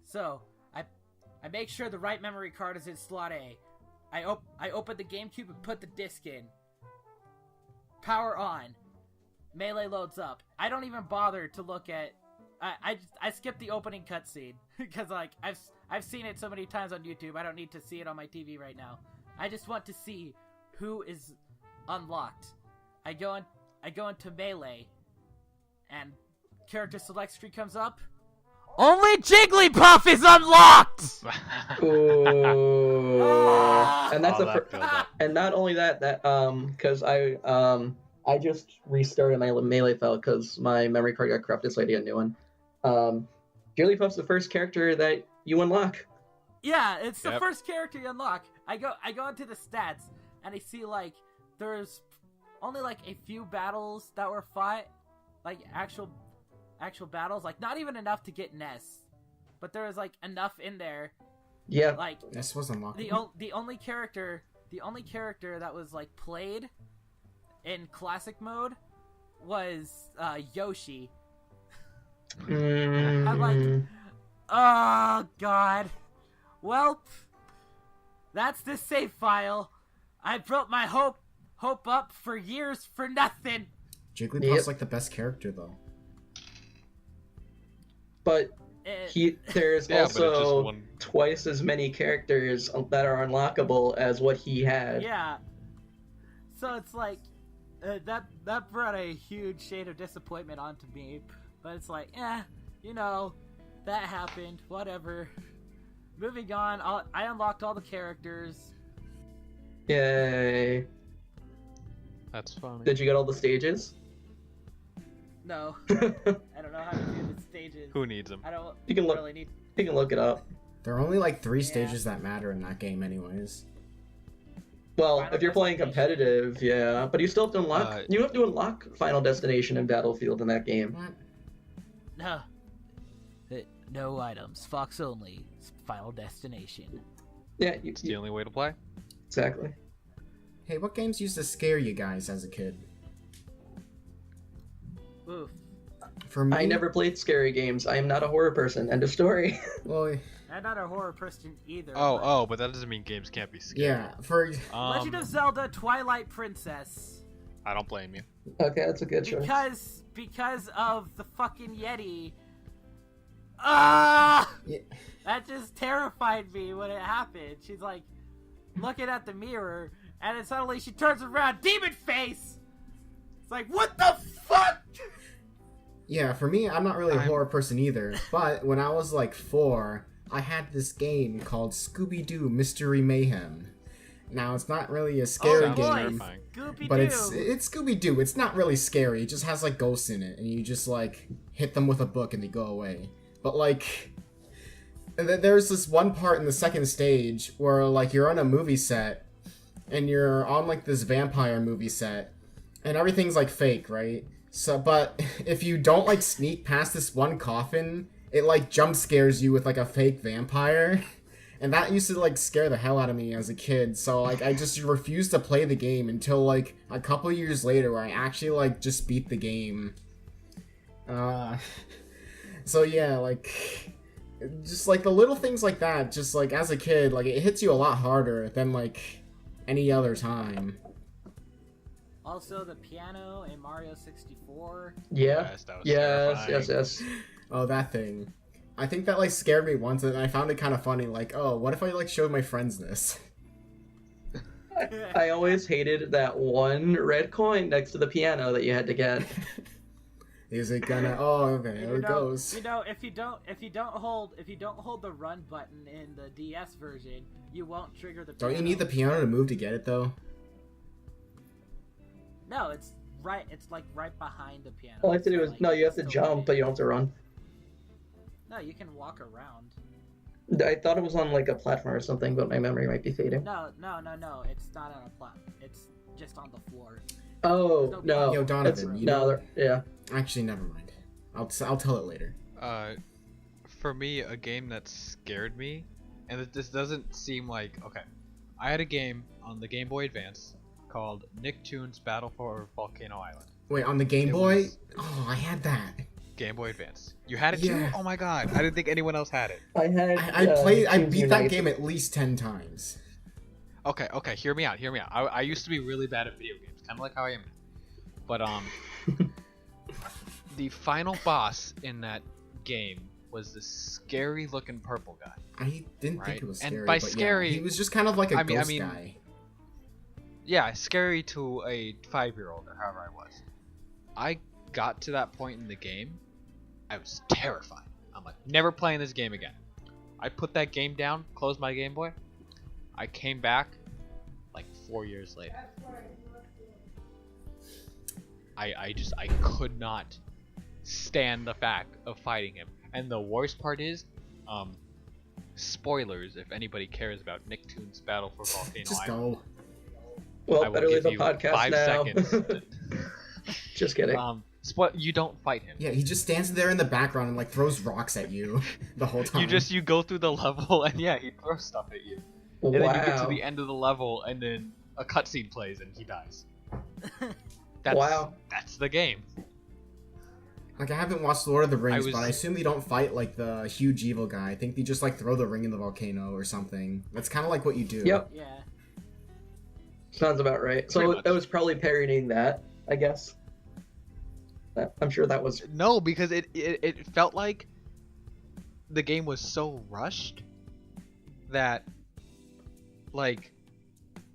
So I make sure the right memory card is in slot A. I open the GameCube and put the disc in. Power on. Melee loads up. I don't even bother to look at. I skip the opening cutscene because like I've seen it so many times on YouTube. I don't need to see it on my TV right now. I just want to see who is unlocked. I go into Melee, and character select screen comes up. Only Jigglypuff is unlocked. Ooh. And that's and not only that because I just restarted my Melee file because my memory card got corrupted, so I need a new one. Jigglypuff's the first character that you unlock. Yeah, it's the first character you unlock. I go into the stats and I see like there's only like a few battles that were fought, like actual battles, like not even enough to get Ness, but there was like enough in there. Yeah, like Ness was unlocked. The only character that was like played in classic mode was Yoshi. I'm like, oh god, well, that's the save file. I built my hope up for years for nothing. Jigglypuff's like the best character though. But there's also twice as many characters that are unlockable as what he had. Yeah. So it's like that brought a huge shade of disappointment onto me. But it's like, that happened. Whatever. Moving on. I unlocked all the characters. Yay. That's funny. Did you get all the stages? No. I don't know how to do the stages. Who needs them? I don't look, really need. You can look it up. There are only like 3 stages that matter in that game anyways. Well, Final if you're playing competitive, yeah. But you still have to unlock... you have to unlock Final Destination and Battlefield in that game. What? No. No items. Fox only. Final Destination. Yeah, it's the only way to play. Exactly. Hey, what games used to scare you guys as a kid? Oof. For me, I never played scary games. I am not a horror person. End of story. Well, I'm not a horror person either. But that doesn't mean games can't be scary. yeah. For Legend of Zelda: Twilight Princess. I don't blame you. Okay, that's a good choice. Because of the fucking Yeti. yeah. That just terrified me when it happened. She's like, looking at the mirror, and then suddenly she turns around, demon face! It's like, what the fuck? Yeah, for me, I'm not really a horror person either, but when I was like 4, I had this game called Scooby-Doo Mystery Mayhem. Now, it's not really a scary game, but it's Scooby-Doo. It's not really scary. It just has like ghosts in it, and you just like hit them with a book and they go away. But like, there's this one part in the second stage where like you're on a movie set, and you're on like this vampire movie set, and everything's like fake, right? So, but if you don't like sneak past this one coffin, it like jump scares you with like a fake vampire. And that used to like scare the hell out of me as a kid. So like I just refused to play the game until like a couple years later where I actually like just beat the game. So yeah, like just like the little things like that, just like as a kid, like it hits you a lot harder than like any other time. Also, the piano in Mario 64. Yeah. Yes. Oh, that thing. I think that like scared me once, and I found it kind of funny. Like, oh, what if I like showed my friends this? I always hated that one red coin next to the piano that you had to get. Is it gonna? Oh, okay, there it goes. You know, if you don't hold the run button in the DS version, you won't trigger the piano. Don't you need the piano to move to get it though? No, it's right. It's like right behind the piano. All I have to do is you have to jump, but you don't have to run. No, you can walk around. I thought it was on like a platform or something, but my memory might be fading. No. It's not on a platform. It's just on the floor. Oh no, Yo, Donovan. Yeah. Actually, never mind. I'll tell it later. For me, a game that scared me, and this doesn't seem like okay. I had a game on the Game Boy Advance called Nicktoons Battle for Volcano Island. Wait, on the Game Boy? Oh, I had that. Game Boy Advance. You had it too? Oh my god! I didn't think anyone else had it. I beat that game at least 10 times. Okay. Hear me out. I used to be really bad at video games, kind of like how I am now. But the final boss in that game was this scary-looking purple guy. I didn't think it was scary. And by but scary, yeah, he was just kind of like a ghost guy. Yeah, scary to a 5-year-old or however I was. I got to that point in the game, I was terrified. I'm like, never playing this game again. I put that game down, closed my Game Boy. I came back like 4 years later. I could not stand the fact of fighting him. And the worst part is, spoilers if anybody cares about Nicktoons Battle for Volcano Just Island. go. Well, better leave the podcast 5 now. seconds. Just kidding. You don't fight him. Yeah, he just stands there in the background and like throws rocks at you the whole time. You go through the level and yeah, he throws stuff at you. And then you get to the end of the level and then a cutscene plays and he dies. That's the game. Like, I haven't watched Lord of the Rings, but I assume they don't fight like the huge evil guy. I think they just like throw the ring in the volcano or something. That's kind of like what you do. Yep. Yeah. Sounds about right. So that was probably parodying that, I guess. I'm sure that was... No, because it felt like the game was so rushed that, like,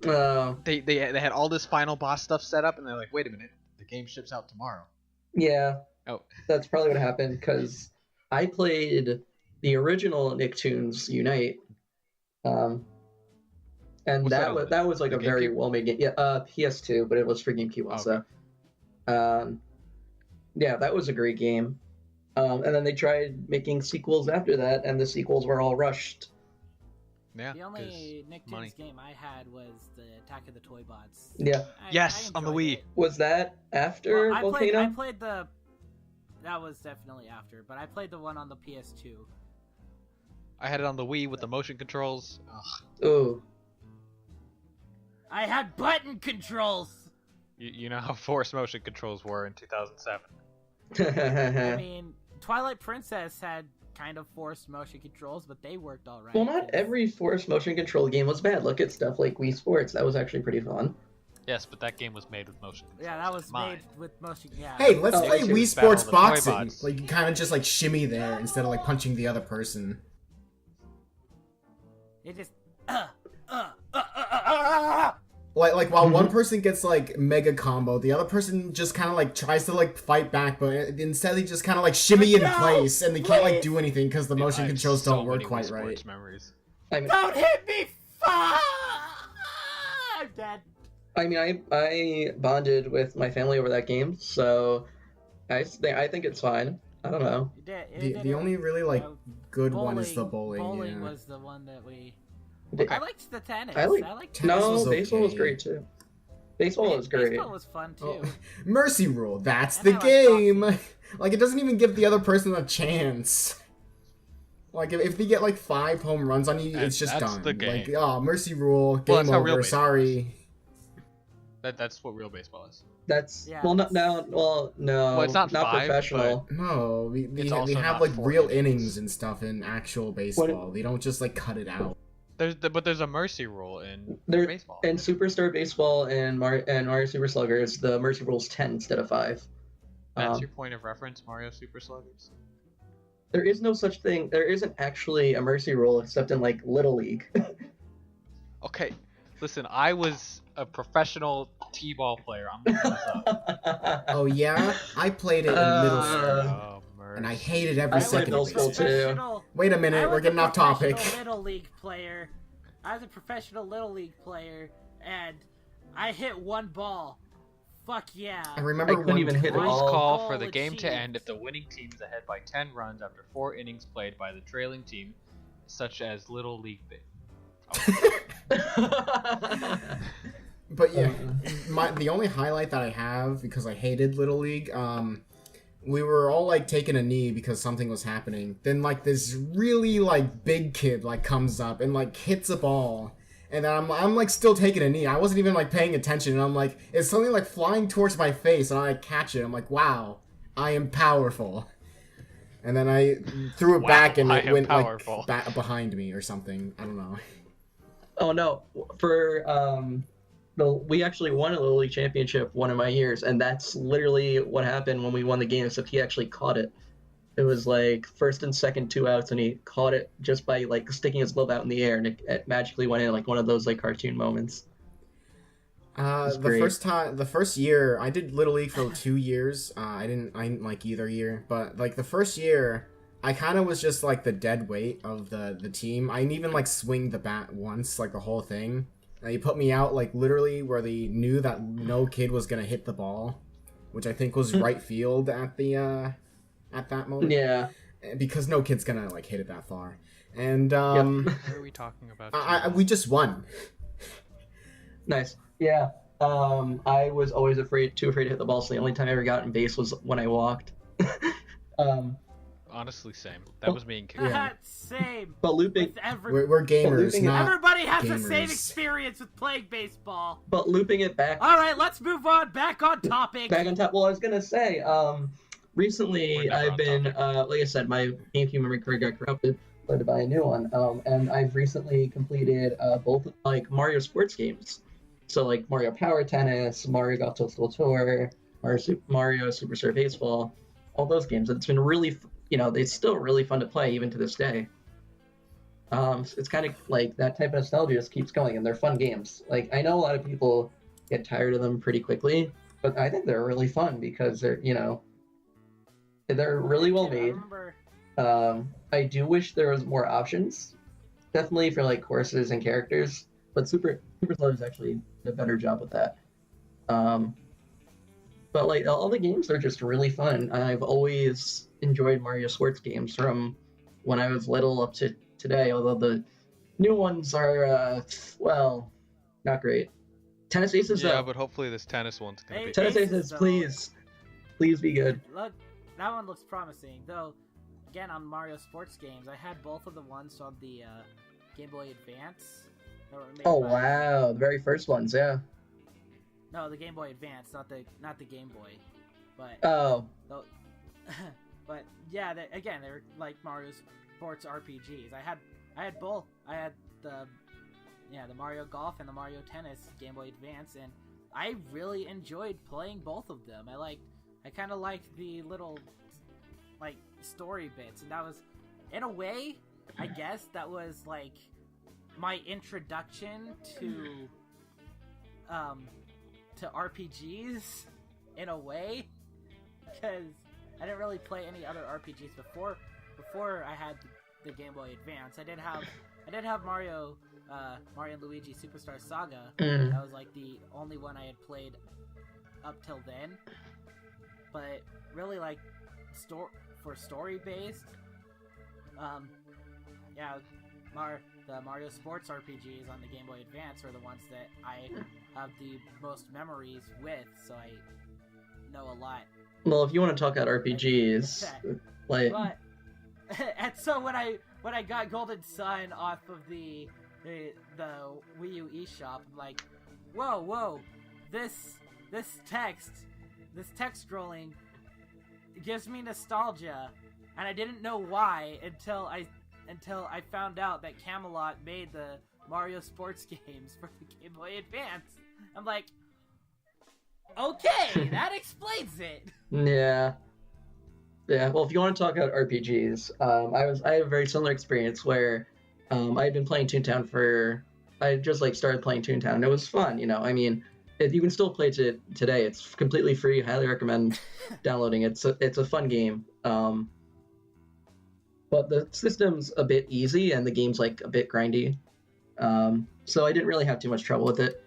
they had all this final boss stuff set up, and they're like, wait a minute, the game ships out tomorrow. Yeah. Oh. That's probably what happened, because I played the original Nicktoons Unite, and that was like a very well-made game. Yeah, PS2, but it was for GameCube also. Okay. Yeah, that was a great game. And then they tried making sequels after that, and the sequels were all rushed. Yeah, the only Nicktoons game I had was the Attack of the Toy Bots. Yeah. Yes, on the Wii. Was that after Volcano? I played the... That was definitely after, but I played the one on the PS2. I had it on the Wii with the motion controls. Ugh. Ooh. I had button controls! You know how forced motion controls were in 2007. I mean, Twilight Princess had kind of forced motion controls, but they worked alright. Well, not every forced motion control game was bad. Look at stuff like Wii Sports. That was actually pretty fun. Yes, but that game was made with motion controls. Yeah, that was made with motion. Yeah. Hey, let's play Wii Sports boxing. Like, you kind of just like shimmy there instead of like punching the other person. It just Like while one person gets like mega combo, the other person just kind of like tries to like fight back, but instead they just kind of like shimmy in place and they can't like do anything because the motion controls don't work quite Wii right. Sports memories. I mean, Don't hit me! Fuck! I'm dead. I mean, I bonded with my family over that game, so I think it's fine. I don't know. The only really like good one is the bowling. Bowling yeah. was the one that we. Okay. I liked the tennis. I liked tennis was baseball was okay. great too. Baseball was great. Baseball was fun too. Oh, Mercy Rule, that's And the I like game! boxing. Like, it doesn't even give the other person a chance. Like, if they get, like, 5 home runs on you, it's just That's done. the game. Like, oh, Mercy Rule, Well, game that's how real over, baseball sorry. That's what real baseball is. That's Yeah, well, it's- no, Well, it's not 5, professional. No, we It's also have, not like, 4 real innings. innings and stuff in actual baseball. They don't just, like, cut it out. But there's a mercy rule in There baseball. in Superstar Baseball and Mario Super Sluggers, the mercy rule's 10 instead of 5. That's your point of reference, Mario Super Sluggers? There is no such thing. There isn't actually a mercy rule except in like Little League. Okay, listen, I was a professional t-ball player. I'm looking this up. Oh, yeah? I played it in middle school, Oh, and I mercy. hated every I played second middle of school it. too. Professional- Wait a I minute, was we're getting a off topic. professional Little League player. I was a professional Little League player, and I hit one ball. Fuck yeah. I remember I couldn't one even hit it time- Rules all. call Goal for the game to achieved. end if the winning team is ahead by 10 runs after 4 innings played by the trailing team, such as Little League Bit. But yeah, the only highlight that I have, because I hated Little League, we were all like taking a knee because something was happening. Then like this really like big kid like comes up and like hits a ball. And then I'm like still taking a knee. I wasn't even like paying attention, and I'm like, it's something like flying towards my face, and I like, catch it. I'm like, wow, I am powerful. And then I threw it Wow, back, and I it am went powerful. like behind me or something. I don't know. Oh no! For we actually won a Little League championship one of my years, and that's literally what happened when we won the game. Except he actually caught it. It was like first and second 2 outs, and he caught it just by like sticking his glove out in the air, and it magically went in, like one of those like cartoon moments. Great. The first year, I did Little League for 2 years. I didn't like either year, but like the first year, I kind of was just like the dead weight of the team. I didn't even like swing the bat once, like the whole thing. They put me out like literally where they knew that no kid was gonna hit the ball, which I think was right field at that moment. Yeah. Because no kid's gonna like hit it that far. And What are we talking about? we just won. Nice. Yeah. I was always too afraid to hit the ball, so the only time I ever got in base was when I walked. Honestly, same. That was me and Kick. Yeah. Same. But looping, With every- We're gamers, Looping- not Everybody has the same gamers. experience with playing baseball. it back. All right, let's move on. Back on topic. Back on top. Well, I was gonna say, recently We're never I've on been, topic. like I said, my GameCube memory card got corrupted, so I had to buy a new one. And I've recently completed both like Mario sports games, so like Mario Power Tennis, Mario Golf Toadstool Tour, Mario Superstar Baseball, all those games. It's been really, it's still really fun to play even to this day. It's kind of like that type of nostalgia just keeps going, and they're fun games. Like I know a lot of people get tired of them pretty quickly, but I think they're really fun because they're really well I made. remember. I do wish there was more options, definitely for like courses and characters, but Super Slug's actually did a better job with that. But like all the games are just really fun. I've always enjoyed Mario sports games from when I was little up to today, although the new ones are not great. Tennis Aces, Yeah, though. but hopefully this tennis one's gonna be. Tennis Aces, Aces, though. please be good. Look, that one looks promising. Though, again, on Mario sports games, I had both of the ones on the Game Boy Advance. That were made Oh by- wow, the very first ones, yeah. No, the Game Boy Advance, not the Game Boy. But Oh, but yeah, again, they're like Mario sports RPGs. I had both. I had the Mario Golf and the Mario Tennis Game Boy Advance, and I really enjoyed playing both of them. I kind of liked the little like story bits, and that was, in a way, I guess that was like my introduction to to RPGs in a way, because I didn't really play any other RPGs before I had the Game Boy Advance. I did have Mario and Luigi Superstar Saga. That was like the only one I had played up till then. But really, like, story based, the Mario Sports RPGs on the Game Boy Advance are the ones that I have the most memories with, so I know a lot. Well, if you want to talk about RPGs, like... But, and so when I got Golden Sun off of the Wii U eShop, I'm like, whoa, this text scrolling gives me nostalgia, and I didn't know why until I found out that Camelot made the Mario Sports games for the Game Boy Advance. I'm like, okay, that explains it. Yeah. Well, if you want to talk about RPGs, I had a very similar experience where I had been playing Toontown I just like started playing Toontown, and it was fun. I mean, if you can still play it today, it's completely free. Highly recommend downloading it. It's a fun game. But the system's a bit easy, and the game's like a bit grindy. So I didn't really have too much trouble with it.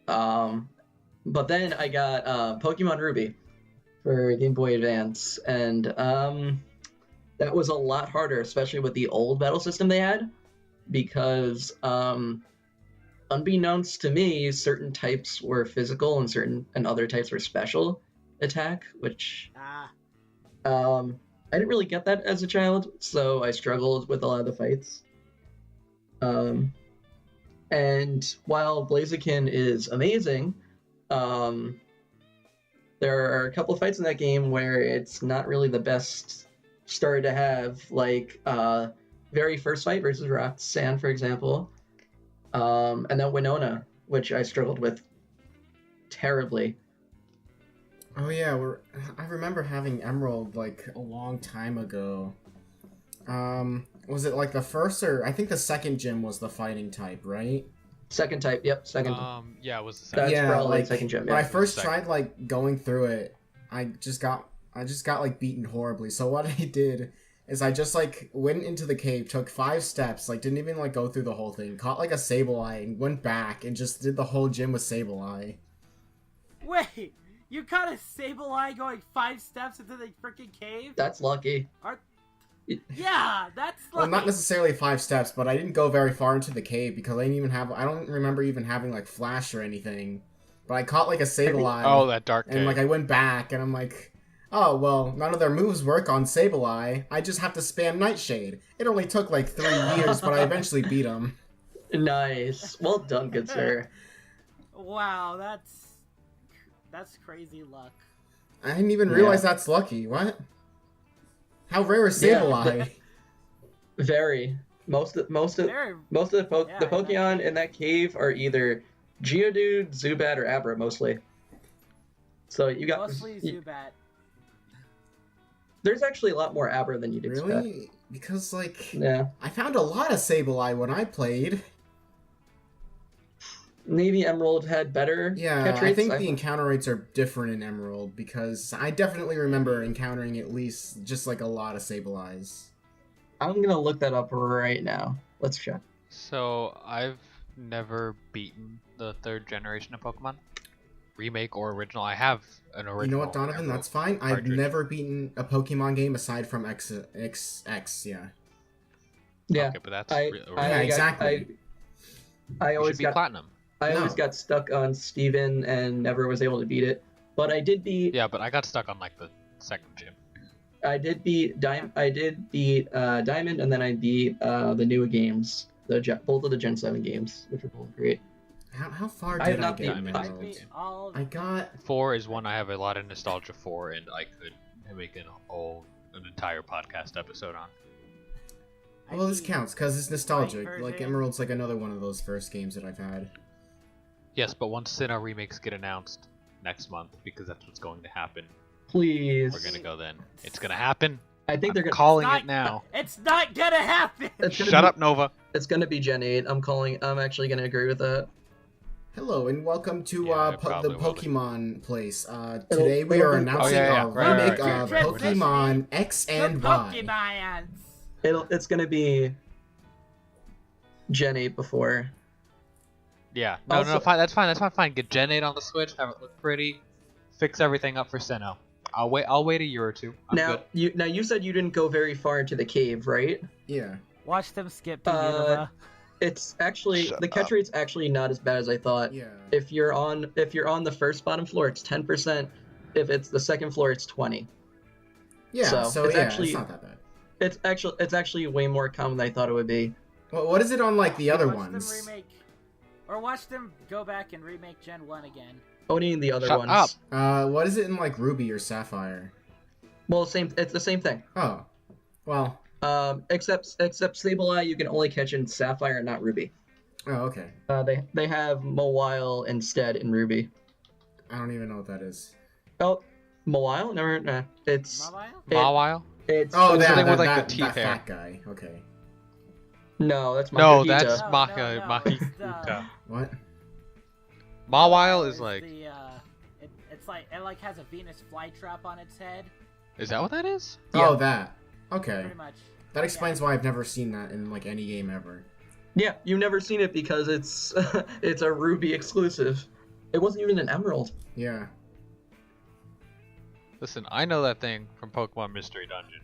But then I got Pokemon Ruby for Game Boy Advance, and that was a lot harder, especially with the old battle system they had, because unbeknownst to me, certain types were physical and other types were special attack, which I didn't really get that as a child, so I struggled with a lot of the fights. And while Blaziken is amazing, there are a couple of fights in that game where it's not really the best starter to have, like very first fight versus Roxanne, for example, and then Winona, which I struggled with terribly. Oh yeah, I remember having Emerald like a long time ago. Was it like the first or I think the second gym was the fighting type, right? Second type, yep, second. Yeah, it was the second. That's probably like, second gym. When Yeah. I first tried like going through it, I just got like beaten horribly. So what I did is I just like went into the cave, took 5 steps, like didn't even like go through the whole thing, caught like a Sableye and went back and just did the whole gym with Sableye. Wait, you caught a Sableye going 5 steps into the freaking cave? That's lucky. Yeah, that's like... Well, not necessarily 5 steps, but I didn't go very far into the cave because I don't remember even having like flash or anything. But I caught like a Sableye. Oh, that dark cave. And like I went back and I'm like, oh well, none of their moves work on Sableye. I just have to spam Nightshade. It only took like 3 years, but I eventually beat him. Nice. Well done, good sir. Wow, that's crazy luck. I didn't even realize that's lucky. What? How rare is Sableye? Very. Most of the Pokemon in that cave are either Geodude, Zubat, or Abra mostly. So you got mostly Zubat. There's actually a lot more Abra than you'd expect. Really? Because like Yeah. I found a lot of Sableye when I played. Maybe Emerald had better catch rates. I think the encounter rates are different in Emerald because I definitely remember encountering at least just like a lot of Sableyes. I'm gonna look that up right now. Let's check. So I've never beaten the 3rd generation of Pokemon, remake or original. I have an original. You know what, Donovan? Emerald That's fine. I've cartridge. never beaten a Pokemon game aside from XX. Yeah. Yeah. Okay, but that's Yeah, exactly. I you always should be got platinum. I always got stuck on Steven and never was able to beat it. But I did beat. Yeah, but I got stuck on like the 2nd gym. I did beat Diamond, and then I beat the new games, both of the Gen 7 games, which are both great. How far I have did I not get in beaten Emerald? Diamond. I got 4 is one I have a lot of nostalgia for, and I could make an entire podcast episode on. well, this counts because it's nostalgic. Right Like version. Emerald's like another one of those first games that I've had. Yes, but once Sinnoh remakes get announced next month, because that's what's going to happen, Please. we're gonna go then. It's gonna happen. I think they're I'm gonna. calling Not- it now. It's not gonna happen! It's gonna Shut be- up, Nova. It's gonna be Gen 8. I'm actually gonna agree with that. Hello and welcome to Yeah, it the probably will be. Pokemon place. Today we are it'll be- announcing our Right, remake right. of Right. Pokemon X and the Y. Pokemons. It's gonna be Gen 8 before. Yeah. No, Also- fine. That's fine. Get Gen 8 on the Switch. Have it look pretty. Fix everything up for Sinnoh. I'll wait a year or two. I'm Now good. you said you didn't go very far into the cave, right? Yeah. Watch them skip to Uh, Unova. It's actually Shut the catch up. rate's actually not as bad as I thought. Yeah. If you're on the first bottom floor, it's 10%. If it's the second floor, it's 20. Yeah. So, So, it's yeah, actually- it's not that bad. It's actually way more common than I thought it would be. Well, what is it on like the other Watch ones? them remake, or watch them go back and remake Gen 1 again. Only the other Shut ones. up. What is it in like Ruby or Sapphire? Well, it's the same thing. Oh. Well. Except Sableye you can only catch in Sapphire and not Ruby. Oh, okay. They have Mawile instead in Ruby. I don't even know what that is. Oh, Mawile? Never. Nah. It's Mawile? Mawile? it's. Oh, Something that, with, that, like, that, the teeth that hair. fat guy. Okay. No, that's No, Makihita. that's No, Maki it's Uta. What? Mawile is like. the it's like it has a Venus flytrap on its head, Is that what that is? Yeah. Oh, that. Okay. pretty much. That explains why I've never seen that in like any game ever. Yeah, you've never seen it because it's it's a Ruby exclusive. It wasn't even an Emerald. Yeah. Listen, I know that thing from Pokemon Mystery Dungeon.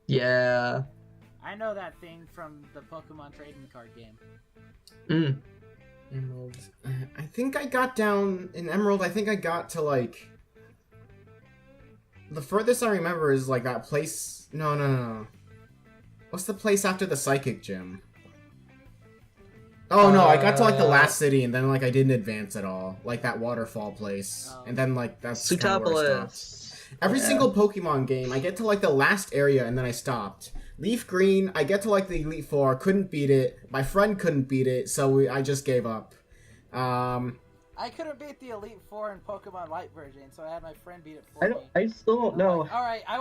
Yeah. I know that thing from the Pokemon trading card game. Mm. Emerald. I think I got down in Emerald. I think I got to like the furthest I remember is like that place. No. What's the place after the Psychic Gym? Oh no, I got to like the last city and then like I didn't advance at all. Like that waterfall place, Oh. and then like that's kinda where I stopped. Sutapolis. Every Yeah. single Pokemon game, I get to like the last area and then I stopped. Leaf Green, I get to like the Elite Four, couldn't beat it. My friend couldn't beat it, so I just gave up. I couldn't beat the Elite Four in Pokemon White version, so I had my friend beat it for me. I still don't know. All right, I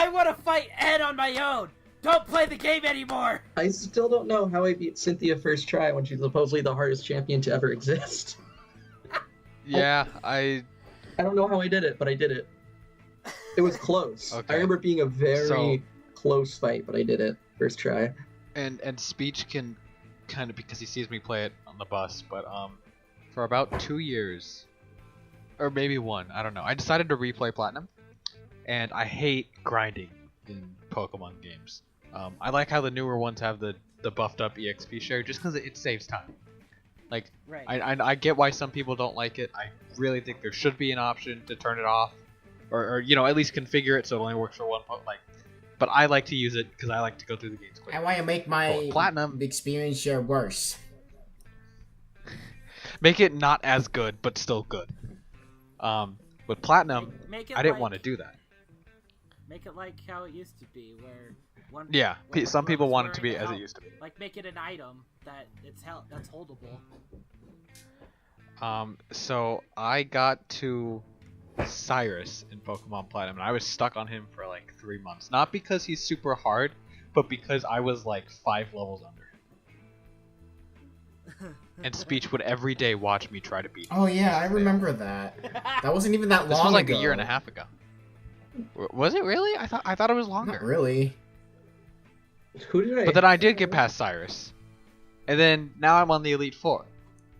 wanna fight Ed on my own. Don't play the game anymore. I still don't know how I beat Cynthia first try when she's supposedly the hardest champion to ever exist. Yeah, I. I don't know how I did it, but I did it. It was close. Okay. I remember it being a very So- close fight, but I did it first try. And Speech can kind of, because he sees me play it on the bus, but for about 2 years, or maybe one, I don't know, I decided to replay Platinum, and I hate grinding in Pokemon games. I like how the newer ones have the buffed up EXP share, just because it saves time. Like, Right. I get why some people don't like it. I really think there should be an option to turn it off, or you know, at least configure it so it only works for one like. But I like to use it because I like to go through the games quick. I want to make my Oh, Platinum. experience share worse. Make it not as good, but still good. With Platinum, Make it I didn't like- want to do that. Make it like how it used to be, where one. Yeah, when some people was want it to wearing be a as it helmet. used to be. Like make it an item that's holdable. So I got to Cyrus in Pokemon Platinum, and I was stuck on him for like 3 months. Not because he's super hard, but because I was like 5 levels under. And Speech would every day watch me try to beat him. Oh yeah, I remember that. That wasn't even that long This was like ago. a year and a half ago. Was it really? I thought it was longer. Not really. Who did I? But then I did get past Cyrus. And then now I'm on the Elite Four.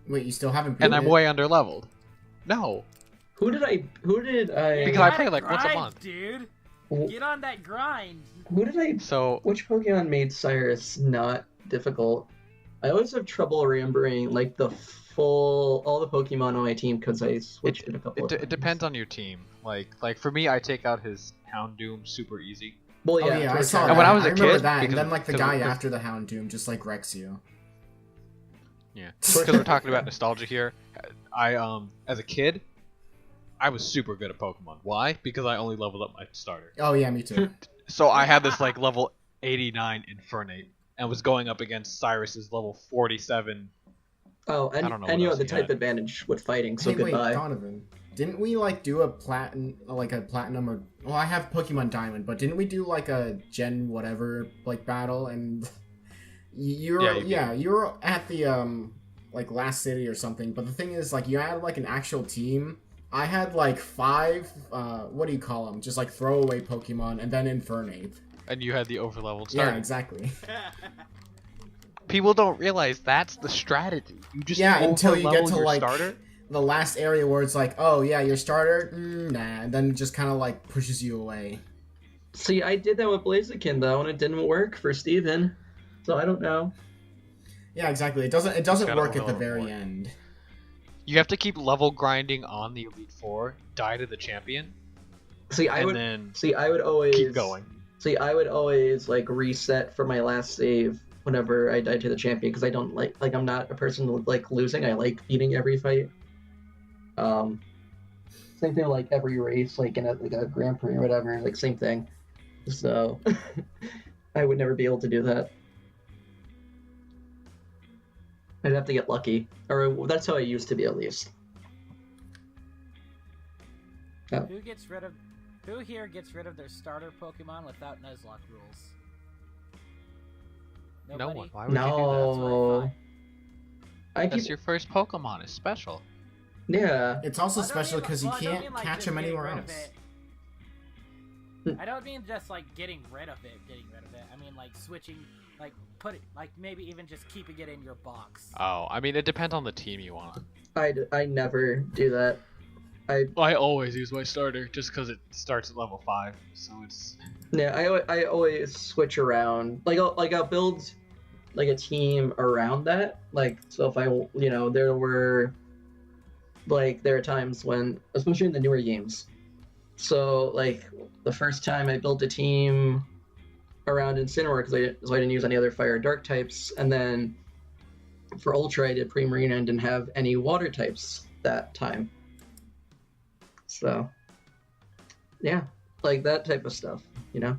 Wait, you still haven't beat And I'm it? way under leveled. No. Who did I? Because I play, like, once a month. Dude, Who get on that grind. did I? So Which Pokemon made Cyrus not difficult? I always have trouble remembering like all the Pokemon on my team because I switched it a couple of it times. depends on your team. Like for me, I take out his Houndoom super easy. Well, Oh yeah, yeah, I Torterra. saw And that. when I was a remember kid, that, because- and then like the because- guy because- after the Houndoom just like wrecks you. Yeah. Because we're talking about nostalgia here. I as a kid, I was super good at Pokemon. Why? Because I only leveled up my starter. Oh yeah, me too. So I had this like level 89 Infernape and was going up against Cyrus's level 47. Oh, I don't know and what you have else the he type had. advantage with fighting, so Hey, wait, goodbye. Donovan. Didn't we like do a platinum or well, I have Pokemon Diamond, but didn't we do like a Gen whatever like battle and you Yeah, were you did. you were at the like Last City or something. But the thing is, like, you had like an actual team. I had like 5, what do you call them? Just like throwaway Pokemon, and then Infernape. And you had the overleveled starter. Yeah, exactly. People don't realize that's the strategy. You just until you get to your like starter. the last area where it's like, oh yeah, your starter, nah, and then it just kind of like pushes you away. See, I did that with Blaziken though, and it didn't work for Steven. So I don't know. Yeah, exactly. It doesn't work at the very more. end. You have to keep level grinding on the Elite Four, die to the champion, See, I would always keep going. See, I would always like reset for my last save whenever I died to the champion because I don't like I'm not a person who like losing. I like beating every fight. Same thing like every race, like in a Grand Prix or whatever, like same thing. So I would never be able to do that. I'd have to get lucky, or that's how I used to be at least. Oh. Who here gets rid of their starter Pokemon without Nuzlocke rules? No Nobody? one. Why would you do that? No. That's your first Pokemon. It's special. Yeah. It's also Well, I don't special mean, because you well, I don't can't mean, like, catch just them getting anywhere rid of else. it. I don't mean just like getting rid of it. I mean like switching, like maybe even just keeping it in your box. Oh, I mean, it depends on the team you want. I never do that. I always use my starter just because it starts at level 5, so it's. Yeah, I always switch around. I'll build like a team around that. Like, so if there are times when, especially in the newer games. So like the first time I built a team around Incineroar because I didn't use any other Fire or Dark types, and then for Ultra I did Primarina and didn't have any Water types that time. So yeah, like that type of stuff, you know?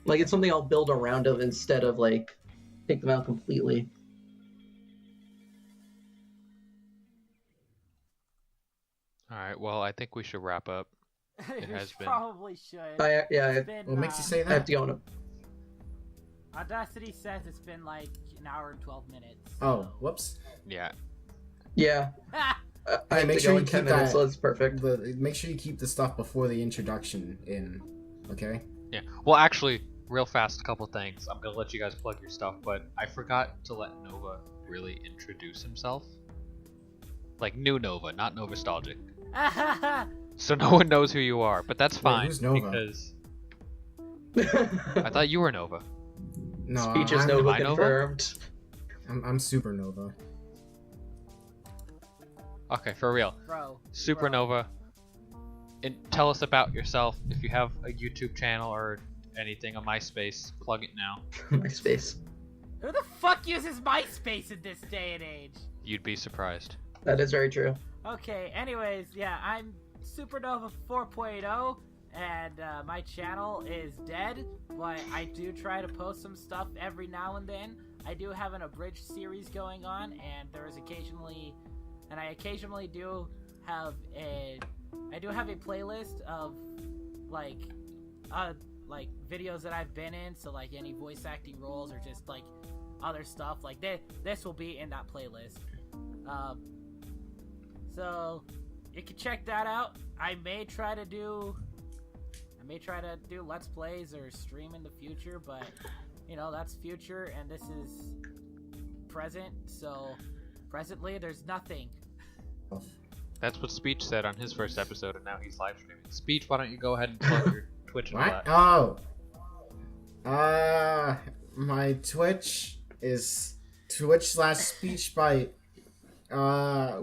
Like it's something I'll build around of instead of like take them out completely. Alright, well, I think we should wrap up. It has been. Probably should. What makes you say I have that? to go on Audacity says it's been like an hour and 12 minutes. Oh, whoops. Yeah. Yeah. I have make to sure go you in 10 keep minutes, that- so it's perfect. Make sure you keep the stuff before the introduction in, okay? Yeah. Well, actually, real fast, a couple things. I'm gonna let you guys plug your stuff, but I forgot to let Nova really introduce himself. Like new Nova, not Novastalgic. So no one knows who you are, but that's fine who's Nova? because I thought you were Nova. No, Speech is I'm, Nova Am I Nova? confirmed. I'm Supernova. Okay, for real. Bro. Supernova. And tell us about yourself. If you have a YouTube channel or anything on MySpace, plug it now. MySpace. Who the fuck uses MySpace in this day and age? You'd be surprised. That is very true. Okay, anyways, yeah, I'm Supernova 4.0, and my channel is dead, but I do try to post some stuff every now and then. I do have an abridged series going on, and I occasionally do have a playlist of like videos that I've been in, so like any voice acting roles or just like other stuff like this will be in that playlist. So you can check that out. I may try to do Let's Plays or stream in the future, but you know, that's future and this is present, so presently there's nothing. That's what Speech said on his first episode, and now he's live streaming. Speech, why don't you go ahead and plug your Twitch and all What? that? Oh. My Twitch is Twitch/SpeechBite.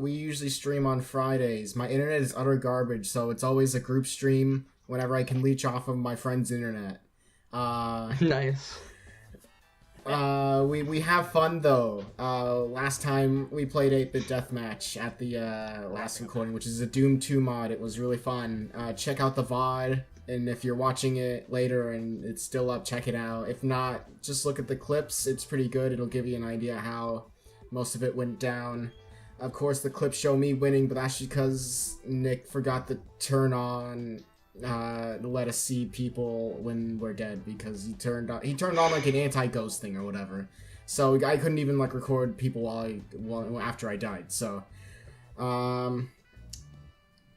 We usually stream on Fridays. My internet is utter garbage, so it's always a group stream whenever I can leech off of my friend's internet. Nice. We have fun though. Last time we played 8-Bit Deathmatch at the last recording, which is a Doom 2 mod. It was really fun. Check out the VOD, and if you're watching it later and it's still up, check it out. If not, just look at the clips. It's pretty good. It'll give you an idea how most of it went down. Of course, the clips show me winning, but that's because Nick forgot to turn on let us see people when we're dead, because he turned on like an anti-ghost thing or whatever. So I couldn't even like record people after I died. So,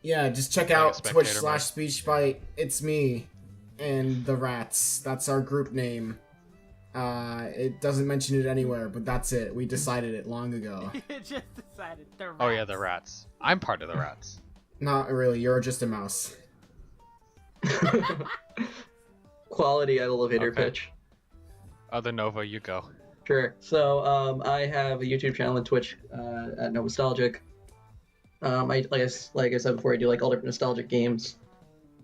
yeah, just check out Twitch/SpeechBite. It's me and the rats. That's our group name. It doesn't mention it anywhere, but that's it. We decided it long ago. It just decided the rats. Oh yeah, the rats. I'm part of the rats. Not really. You're just a mouse. Quality elevator pitch. Other Nova, you go. Sure. So I have a YouTube channel and Twitch at Nostalgic. Like I said before, I do like all different nostalgic games.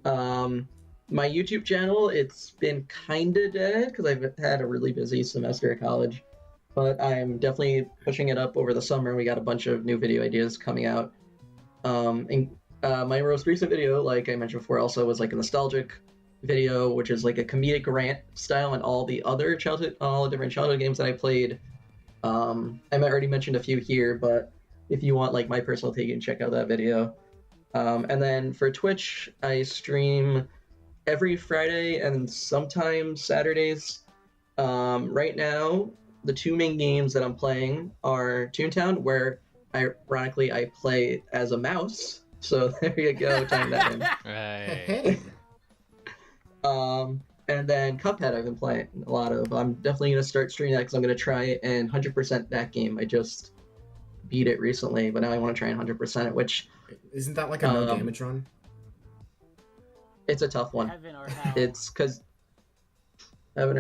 My YouTube channel, it's been kinda dead because I've had a really busy semester at college, but I'm definitely pushing it up over the summer. We got a bunch of new video ideas coming out. And my most recent video, like I mentioned before, also was like a nostalgic video, which is like a comedic rant style, and all the different childhood games that I played. I already mentioned a few here, but if you want like my personal take, you can check out that video. And then for Twitch, I stream every Friday and sometimes Saturdays. Right now, the two main games that I'm playing are Toontown, where ironically I play as a mouse. So there you go, time that in. Hey. And then Cuphead I've been playing a lot of. I'm definitely going to start streaming that because I'm going to try and 100% that game. I just beat it recently, but now I want to try and 100% it, which... Isn't that like a no damage run? It's a tough one. Heaven or hell. It's because... That's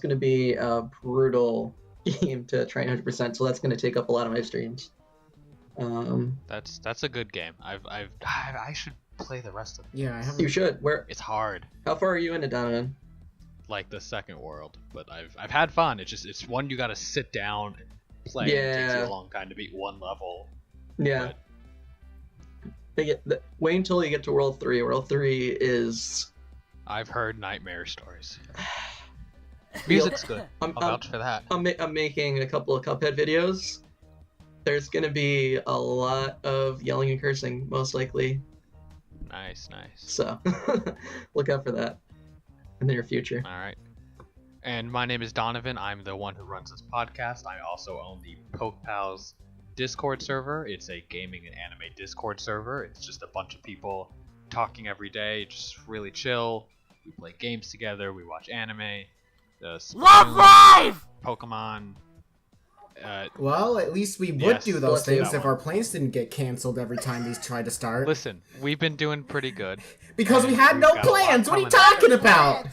going to be a brutal game to try and 100%, so that's going to take up a lot of my streams. That's a good game. I should play the rest of it. Yeah, I haven't. You should. It's hard. How far are you into, Donovan? Like the second world, but I've had fun. It's one you gotta sit down and play. Yeah. It takes you a long time to beat one level. Yeah. Wait until you get to World 3. World 3 is... I've heard nightmare stories. Music's good. I'll vouch for that. I'm making a couple of Cuphead videos. There's gonna be a lot of yelling and cursing, most likely. Nice. So, look out for that in the near future. All right. And my name is Donovan. I'm the one who runs this podcast. I also own the Poke Pals Discord server. It's a gaming and anime Discord server. It's just a bunch of people talking every day, just really chill. We play games together. We watch anime. Love Live! Pokemon. Well, at least we would Yes, do those let's do things that if one. our planes didn't get canceled every time these tried to start. Listen, we've been doing pretty good. Because we had We've no got a lot plans! What are you coming up. talking about?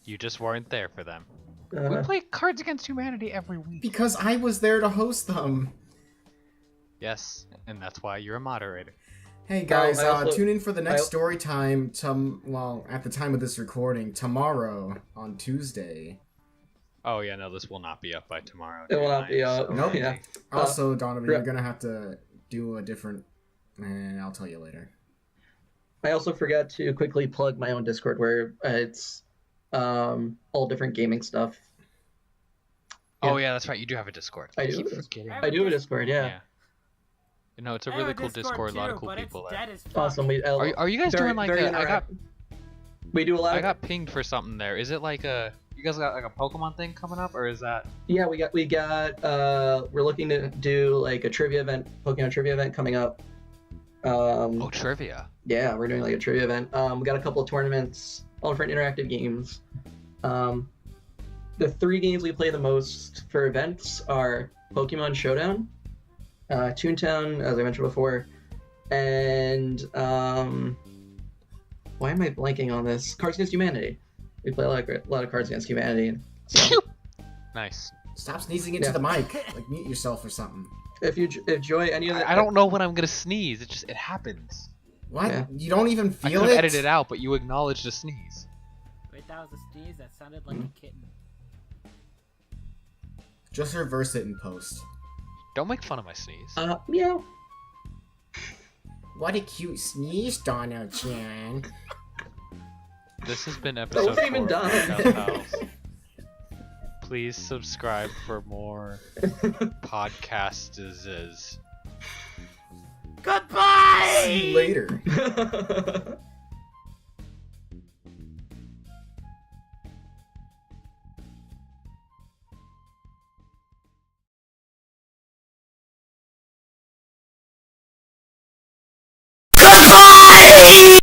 You just weren't there for them. We Uh, play Cards Against Humanity every week. Because I was there to host them. Yes, and that's why you're a moderator. Hey guys, I also- tune in for the next story time. At the time of this recording, tomorrow on Tuesday. Oh yeah, no, this will not be up by tomorrow. It will not be up. Nope. Yeah. Also, Donovan, yeah. you're gonna have to do a different. I'll tell you later. I also forgot to quickly plug my own Discord where it's all different gaming stuff. Oh yeah, that's right. You do have a Discord. I do. keep forgetting. I do have a Discord, yeah. You know, it's a I have really cool Discord. too, A lot of cool but people it's there. dead as fuck. Awesome. Are you guys very- doing like very We do a lot I of... got pinged for something there. Is it like you guys got like a Pokemon thing coming up, or is that? Yeah, we got we're looking to do like a trivia event, Pokemon trivia event coming up. Oh, trivia. Yeah, we're doing like a trivia event. We got a couple of tournaments, all different interactive games. The three games we play the most for events are Pokemon Showdown, Toontown, as I mentioned before, and why am I blanking on this? Cards Against Humanity. We play a lot of Cards Against Humanity. So, Nice. Stop sneezing into Yeah. the mic. Like mute yourself or something. if you enjoy any of the, I don't know when I'm gonna sneeze. It happens. What? Yeah. You don't even I feel could it? edit it out, but you acknowledged a sneeze. Wait, that was a sneeze? That sounded like a kitten. Just reverse it in post. Don't make fun of my sneeze. meow. What a cute sneeze, Donald-chan. This has been episode wasn't even 4 of done. Podcast Pals. Please subscribe for more podcasts. Goodbye! See you later.